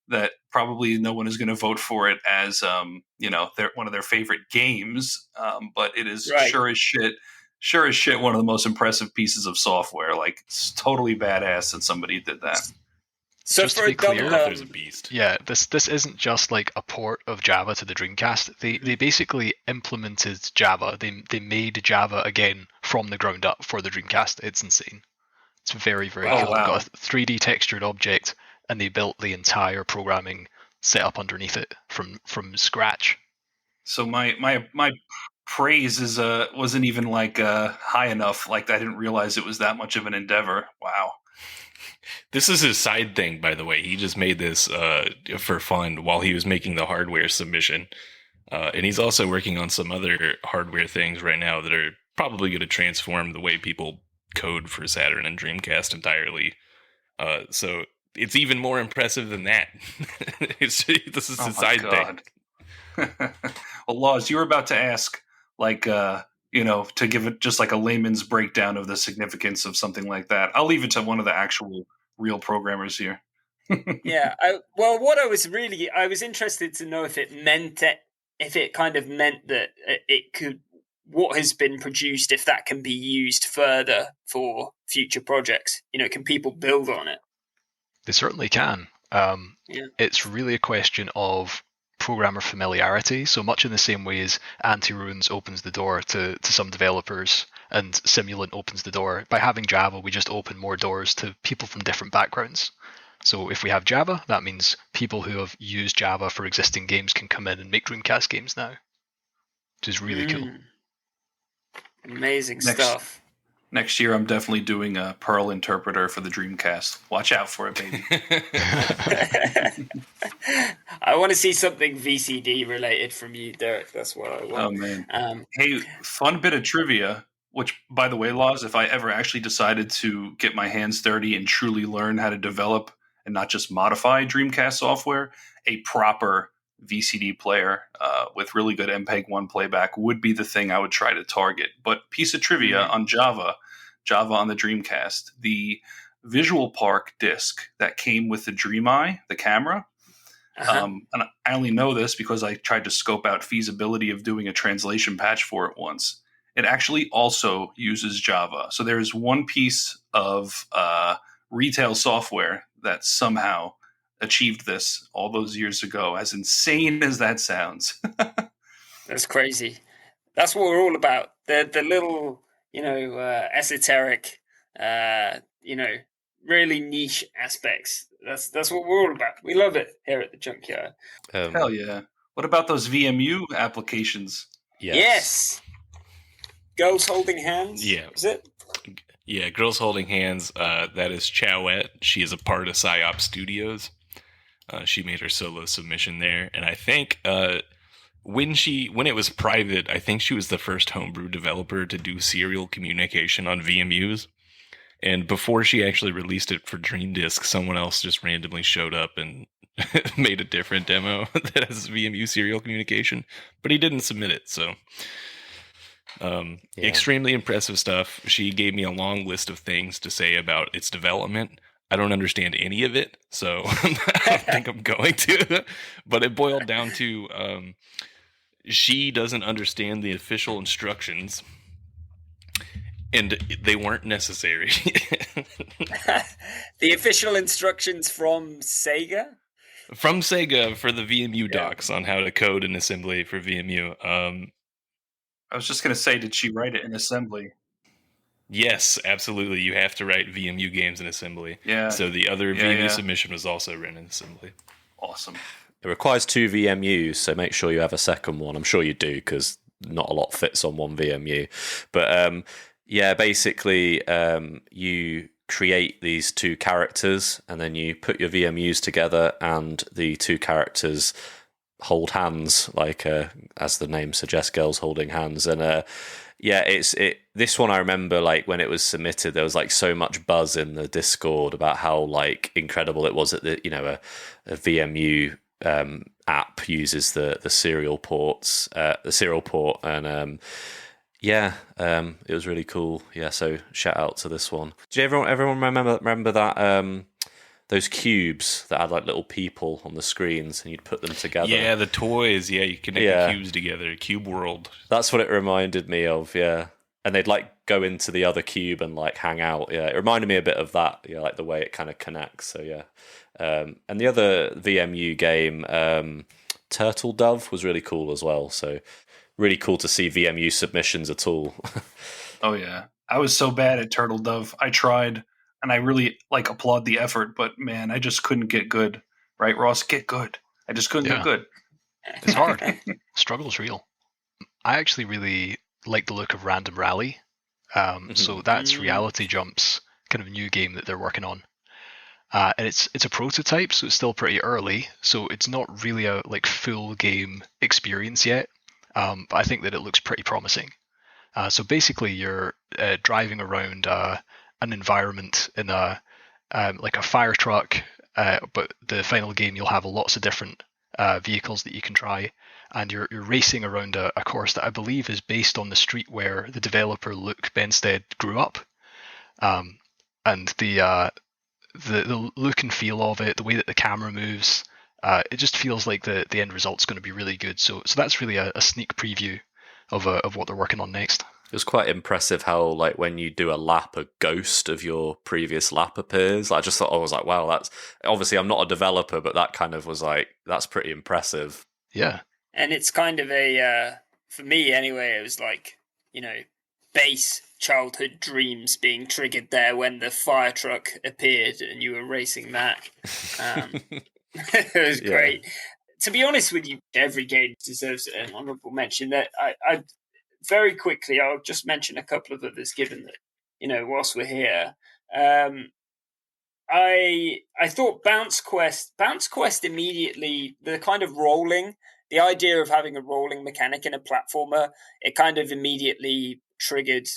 Speaker 8: that probably no one is going to vote for it as, one of their favorite games. But it is sure as shit one of the most impressive pieces of software. Like, it's totally badass that somebody did that.
Speaker 5: So
Speaker 6: just
Speaker 5: for
Speaker 6: to be clear,
Speaker 7: there's a beast.
Speaker 6: Yeah, this isn't just like a port of Java to the Dreamcast. They basically implemented Java. They made Java again from the ground up for the Dreamcast. It's insane. It's very, very cool.
Speaker 8: Wow.
Speaker 6: They've got a 3D textured object, and they built the entire programming set up underneath it from scratch.
Speaker 8: So my praise wasn't even high enough. Like, I didn't realize it was that much of an endeavor. Wow.
Speaker 7: This is his side thing, by the way. He just made this for fun while he was making the hardware submission. And he's also working on some other hardware things right now that are probably going to transform the way people code for Saturn and Dreamcast entirely. So it's even more impressive than that. This is his side thing.
Speaker 8: Well, Lozz, you were about to ask, to give it just a layman's breakdown of the significance of something like that. I'll leave it to one of the actual real programmers here.
Speaker 5: Yeah. What I was interested to know if it kind of meant that it could, what has been produced, if that can be used further for future projects. Can people build on it?
Speaker 6: They certainly can. It's really a question of programmer familiarity, so much in the same way as Anti-Ruins opens the door to some developers and Simulant opens the door. By having Java, we just open more doors to people from different backgrounds. So if we have Java, that means people who have used Java for existing games can come in and make Dreamcast games now, which is really cool.
Speaker 5: Amazing stuff.
Speaker 8: Next year, I'm definitely doing a Perl interpreter for the Dreamcast. Watch out for it, baby.
Speaker 5: I want to see something VCD related from you, Derek. That's what I want.
Speaker 8: Oh, man. Hey, fun bit of trivia. Which, by the way, Lozz, if I ever actually decided to get my hands dirty and truly learn how to develop and not just modify Dreamcast software, a proper VCD player with really good MPEG-1 playback would be the thing I would try to target. But piece of trivia on Java on the Dreamcast, the Visual Park disc that came with the DreamEye, the camera, and I only know this because I tried to scope out feasibility of doing a translation patch for it once. It actually also uses Java. So there is one piece of retail software that somehow achieved this all those years ago, as insane as that sounds.
Speaker 4: That's crazy. That's what we're all about. The little, esoteric, really niche aspects. That's what we're all about. We love it here at the Junkyard.
Speaker 8: Hell yeah. What about those VMU applications?
Speaker 4: Yes. Girls Holding Hands?
Speaker 7: Yeah.
Speaker 4: Is it?
Speaker 7: Yeah, Girls Holding Hands. That is Chowette. She is a part of PsyOp Studios. She made her solo submission there. And I think when it was private, I think she was the first homebrew developer to do serial communication on VMUs. And before she actually released it for Dream Disk, someone else just randomly showed up and made a different demo that has VMU serial communication. But he didn't submit it, so... Extremely impressive stuff. She gave me a long list of things to say about its development. I don't understand any of it, so I don't think I'm going to. But it boiled down to she doesn't understand the official instructions, and they weren't necessary.
Speaker 4: The official instructions from Sega?
Speaker 7: From Sega for the VMU docs on how to code an assembly for VMU.
Speaker 8: I was just going to say, did she write it in assembly?
Speaker 7: Yes, absolutely. You have to write VMU games in assembly.
Speaker 8: Yeah.
Speaker 7: So the other VMU submission was also written in assembly.
Speaker 8: Awesome.
Speaker 9: It requires 2 VMUs, so make sure you have a second one. I'm sure you do, because not a lot fits on one VMU. But basically, you create these 2 characters, and then you put your VMUs together, and the 2 characters hold hands, like as the name suggests, girls holding hands. And this one I remember, like when it was submitted, there was like so much buzz in the Discord about how like incredible it was that a VMU app uses the serial ports, the serial port, and it was really cool. Yeah, so shout out to this one. Did everyone remember that those cubes that had like little people on the screens, and you'd put them together?
Speaker 7: Yeah, the toys. Yeah, you connect the cubes together. Cube World.
Speaker 9: That's what it reminded me of. Yeah, and they'd like go into the other cube and like hang out. Yeah, it reminded me a bit of that. Yeah, like the way it kind of connects. So yeah, and the other VMU game, Turtle Dove, was really cool as well. So really cool to see VMU submissions at all.
Speaker 8: Oh yeah, I was so bad at Turtle Dove. I tried. And I really applaud the effort, but man, I just couldn't get good. Right, Ross? Get good. I just couldn't get good.
Speaker 6: It's hard. Struggle's real. I actually really like the look of Random Rally. So that's Reality Jump's kind of new game that they're working on. And it's a prototype, so it's still pretty early. So it's not really a full game experience yet. But I think that it looks pretty promising. So basically, you're driving around an environment in a fire truck, but the final game you'll have lots of different vehicles that you can try, and you're racing around a course that I believe is based on the street where the developer Luke Benstead grew up, and the look and feel of it, the way that the camera moves, it just feels like the end result's going to be really good. So that's really a sneak preview of what they're working on next.
Speaker 9: It was quite impressive how, like, when you do a lap, a ghost of your previous lap appears. I just thought, I was like, wow, that's... Obviously, I'm not a developer, but that kind of was like, that's pretty impressive.
Speaker 6: Yeah.
Speaker 4: And it's kind of for me anyway, it was like, base childhood dreams being triggered there when the fire truck appeared and you were racing that. It was great. To be honest with you, every game deserves an honourable mention. That I very quickly, I'll just mention a couple of others, given that, whilst we're here. I thought Bounce Quest immediately, the kind of rolling, the idea of having a rolling mechanic in a platformer, it kind of immediately triggered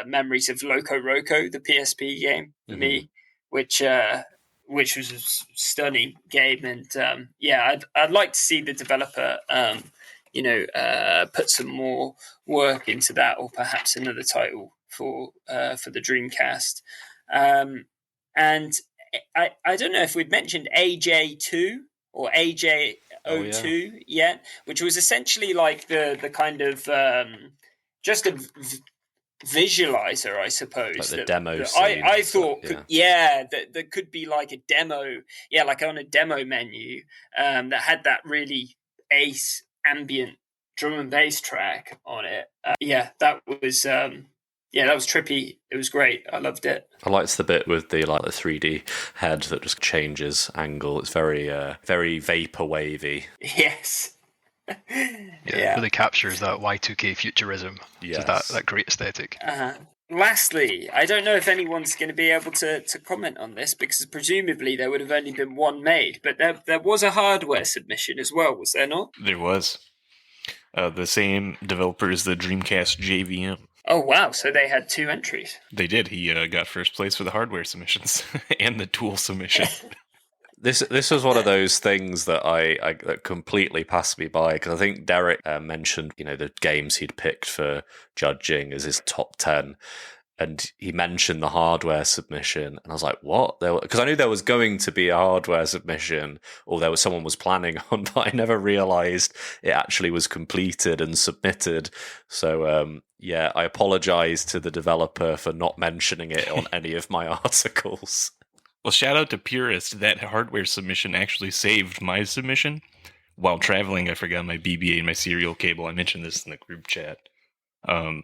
Speaker 4: memories of Loco Roco, the PSP game for me, which was a stunning game. And I'd like to see the developer put some more work into that, or perhaps another title for the Dreamcast. And I don't know if we've mentioned AJ2 or AJ02 yet, which was essentially like the kind of just a visualizer, I suppose.
Speaker 9: Like the demo scene.
Speaker 4: I thought, that could be like a demo, like on a demo menu that had that really ace ambient drum and bass track on it. That was trippy. It was great. I loved it.
Speaker 9: I liked the bit with the 3D head that just changes angle. It's very very vapor wavy.
Speaker 4: Yes.
Speaker 6: It really captures that Y2K futurism.
Speaker 9: Yes.
Speaker 6: That great aesthetic.
Speaker 4: Lastly, I don't know if anyone's going to be able to comment on this, because presumably there would have only been one made, but there was a hardware submission as well, was there not?
Speaker 7: There was. The same developer as the Dreamcast JVM.
Speaker 4: Oh, wow. So they had 2 entries.
Speaker 7: They did. He got first place for the hardware submissions and the tool submission.
Speaker 9: This was one of those things that that completely passed me by, because I think Derek mentioned the games he'd picked for judging as his top 10, and he mentioned the hardware submission, and I was like, what? Because I knew there was going to be a hardware submission, or someone was planning on, but I never realised it actually was completed and submitted. So I apologise to the developer for not mentioning it on any of my articles.
Speaker 7: Well, shout out to Purist. That hardware submission actually saved my submission. While traveling, I forgot my BBA and my serial cable. I mentioned this in the group chat. And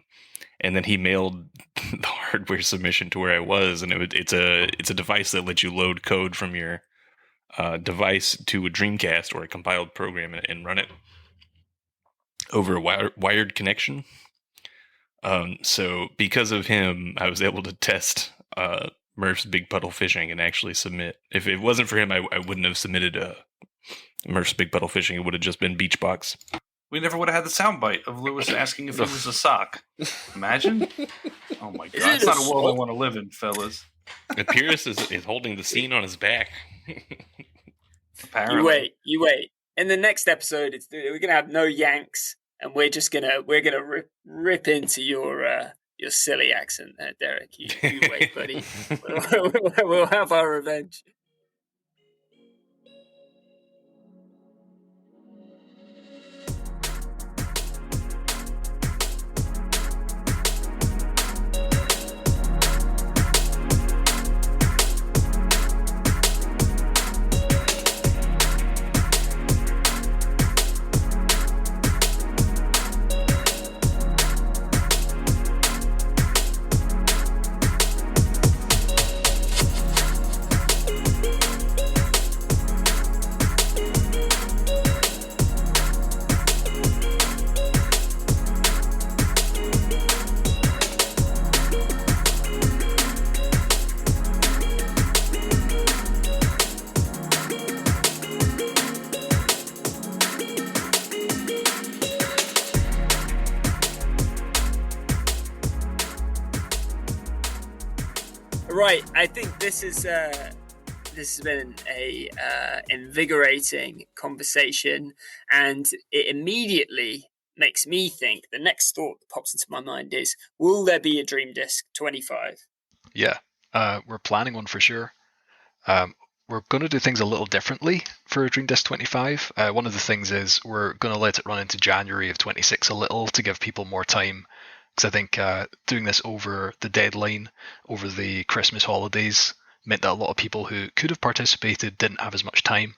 Speaker 7: then he mailed the hardware submission to where I was, and it's a device that lets you load code from your device to a Dreamcast or a compiled program and run it over a wired connection. So because of him, I was able to test Murph's Big Puddle Fishing and actually submit. If it wasn't for him, I wouldn't have submitted Murph's Big Puddle Fishing. It would have just been Beachbox.
Speaker 8: We never would have had the soundbite of Lewis asking if it was a sock. Imagine. Oh my god. It's not a world I want to live in, fellas.
Speaker 7: Pierce is holding the scene on his back.
Speaker 4: Apparently. You wait. In the next episode, we're gonna have no Yanks, and we're gonna rip into your silly accent there, Derek. You wait, buddy. We'll have our revenge. Right, I think this has been a invigorating conversation, and it immediately makes me think. The next thought that pops into my mind is: will there be a Dream Disc 25?
Speaker 6: Yeah, we're planning one for sure. We're going to do things a little differently for Dream Disc 25. One of the things is we're going to let it run into January of 26 a little to give people more time. Because I think doing this over the deadline, over the Christmas holidays, meant that a lot of people who could have participated didn't have as much time.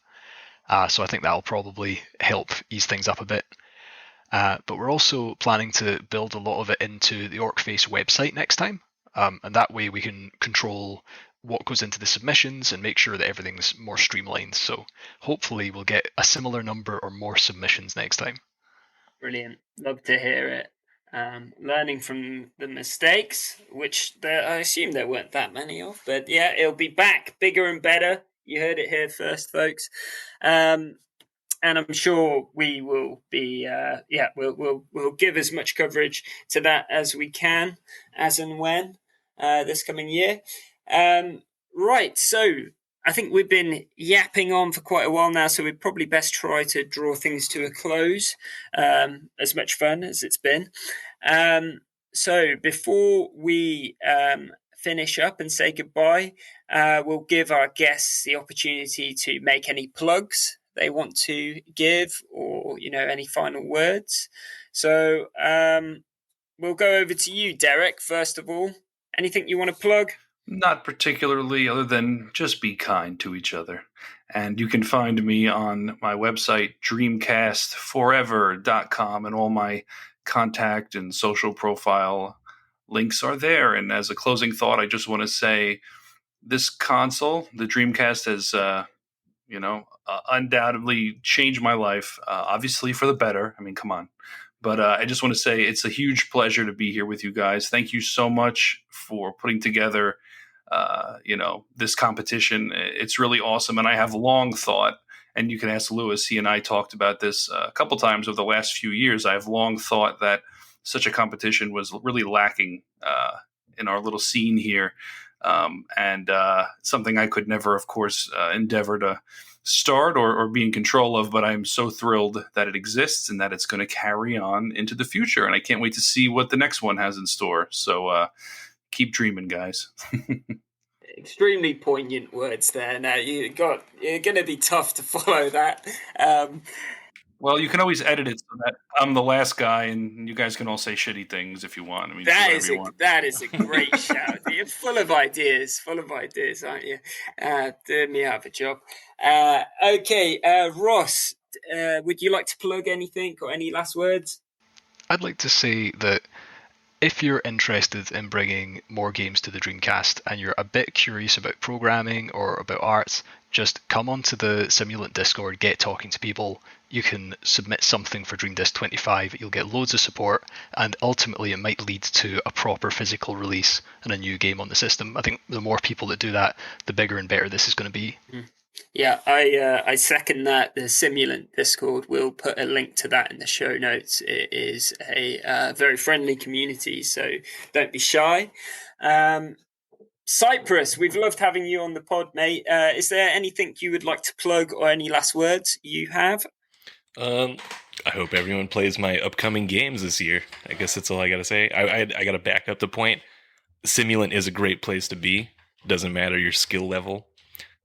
Speaker 6: So I think that'll probably help ease things up a bit. But we're also planning to build a lot of it into the Orc Face website next time. And that way we can control what goes into the submissions and make sure that everything's more streamlined. So hopefully we'll get a similar number or more submissions next time.
Speaker 4: Brilliant. Love to hear it. Learning from the mistakes, which I assume there weren't that many of, but it'll be back bigger and better. You heard it here first, folks. And
Speaker 5: and I'm sure we will be we'll give as much coverage to that as we can, as and when this coming year. Right, so I think we've been yapping on for quite a while now, so we'd probably best try to draw things to a close. As much fun as it's been. So before we finish up and say goodbye, we'll give our guests the opportunity to make any plugs they want to give, or any final words. So we'll go over to you, Derek, first of all. Anything you want to plug?
Speaker 8: Not particularly, other than just be kind to each other. And you can find me on my website, dreamcastforever.com, and all my contact and social profile links are there. And as a closing thought, I just want to say this console, the Dreamcast, has undoubtedly changed my life, obviously for the better. I mean, come on. But I just want to say it's a huge pleasure to be here with you guys. Thank you so much for putting together, this competition. It's really awesome. And I have long thought, and you can ask Lewis, he and I talked about this a couple times over the last few years. I have long thought that such a competition was really lacking in our little scene here. And something I could never, of course, endeavor to start or be in control of, but I'm so thrilled that it exists and that it's going to carry on into the future. And I can't wait to see what the next one has in store. So keep dreaming, guys.
Speaker 5: Extremely poignant words there. Now you're going to be tough to follow that.
Speaker 8: Well, you can always edit it so that I'm the last guy, and you guys can all say shitty things if you want. I mean,
Speaker 5: that is a great shout. You're full of ideas, aren't you? Doing me out of a job. Okay, Ross, would you like to plug anything or any last words?
Speaker 6: I'd like to say that if you're interested in bringing more games to the Dreamcast and you're a bit curious about programming or about arts, just come onto the Simulant Discord, get talking to people. You can submit something for Dream Disc 25, you'll get loads of support, and ultimately it might lead to a proper physical release and a new game on the system. I think the more people that do that, the bigger and better this is going to be.
Speaker 5: Yeah, I second that. The Simulant Discord, we'll put a link to that in the show notes. It is a very friendly community, so don't be shy. Cypress, we've loved having you on the pod, mate. Is there anything you would like to plug or any last words you have?
Speaker 7: I hope everyone plays my upcoming games this year. I guess that's all I got to say. I got to back up the point. Simulant is a great place to be. Doesn't matter your skill level.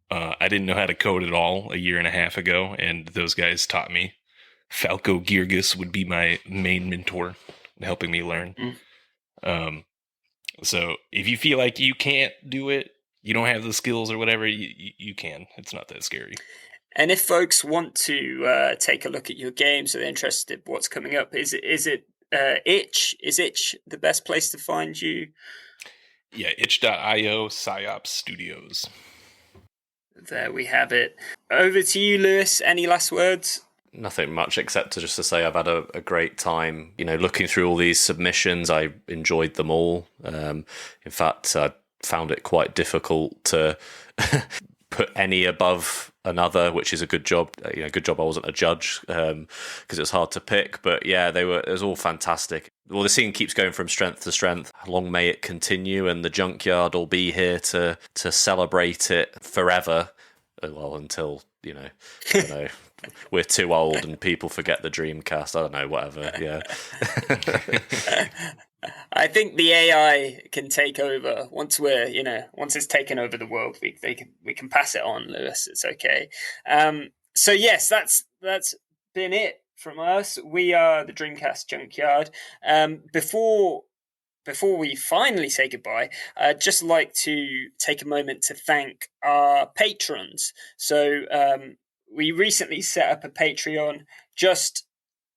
Speaker 7: I didn't know how to code at all a year and a half ago, and those guys taught me. Falco Geargis would be my main mentor in helping me learn. So if you feel like you can't do it, you don't have the skills or whatever, you can. It's not that scary.
Speaker 5: And if folks want to take a look at your games, or they're interested in what's coming up, is it Itch? Is Itch the best place to find you?
Speaker 7: Yeah, itch.io, Psyops Studios.
Speaker 5: There we have it. Over to you, Lewis. Any last words?
Speaker 9: Nothing much, except to say I've had a great time. Looking through all these submissions, I enjoyed them all. In fact, I found it quite difficult to put any above another, which is a good job. Good job I wasn't a judge, because it was hard to pick. But yeah, it was all fantastic. Well, the scene keeps going from strength to strength. Long may it continue, and the Junkyard will be here to celebrate it forever. Well, until we're too old and people forget the Dreamcast. I don't know, whatever. Yeah.
Speaker 5: I think the AI can take over once it's taken over the world. We can pass it on, Lewis. It's okay. So yes, that's been it from us. We are the Dreamcast Junkyard. Before we finally say goodbye, I'd just like to take a moment to thank our patrons. So we recently set up a Patreon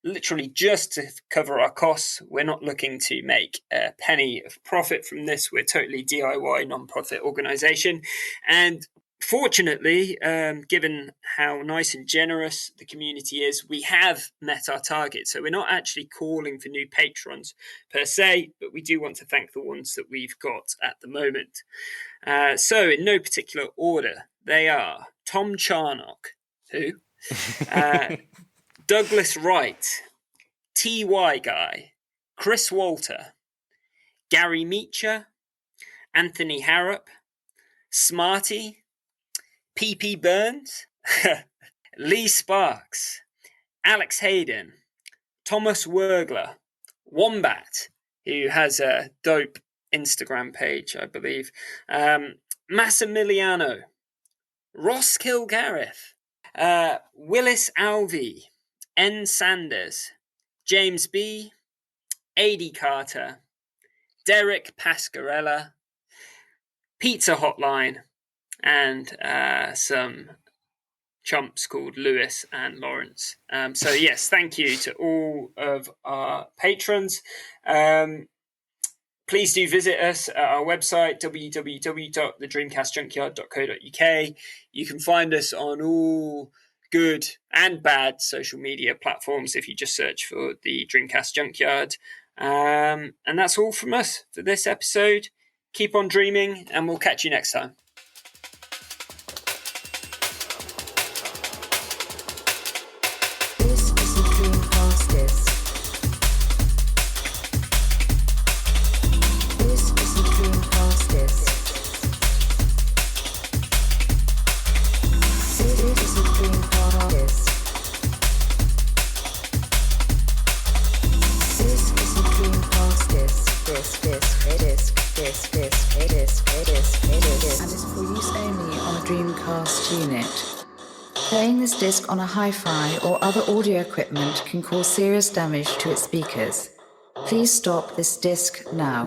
Speaker 5: literally just to cover our costs. We're not looking to make a penny of profit from this. We're totally DIY non-profit organization. And fortunately, given how nice and generous the community is, we have met our target. So we're not actually calling for new patrons per se, but we do want to thank the ones that we've got at the moment. So in no particular order, they are Tom Charnock, who
Speaker 4: Douglas Wright, TY Guy, Chris Walter, Gary Meacher, Anthony Harrop, Smarty, PP Burns, Lee Sparks, Alex Hayden, Thomas Wergler, Wombat, who has a dope Instagram page, I believe, Massimiliano, Ross Kilgariff, Willis Alvey, N. Sanders, James B., A.D. Carter, Derek Pascarella, Pizza Hotline, and some chumps called Lewis and Lawrence. So yes, thank you to all of our patrons. Please do visit us at our website, www.thedreamcastjunkyard.co.uk. You can find us on all good and bad social media platforms if you just search for the Dreamcast Junkyard. And that's all from us for this episode. Keep on dreaming, and we'll catch you next time.
Speaker 1: This is the Dreamcast disc. This is the Dreamcast disc. This is the Dreamcast disc. This is the Dreamcast disc. And is for use only on a Dreamcast unit. Playing this disc on a hi-fi or other audio equipment can cause serious damage to its speakers. Please stop this disc now.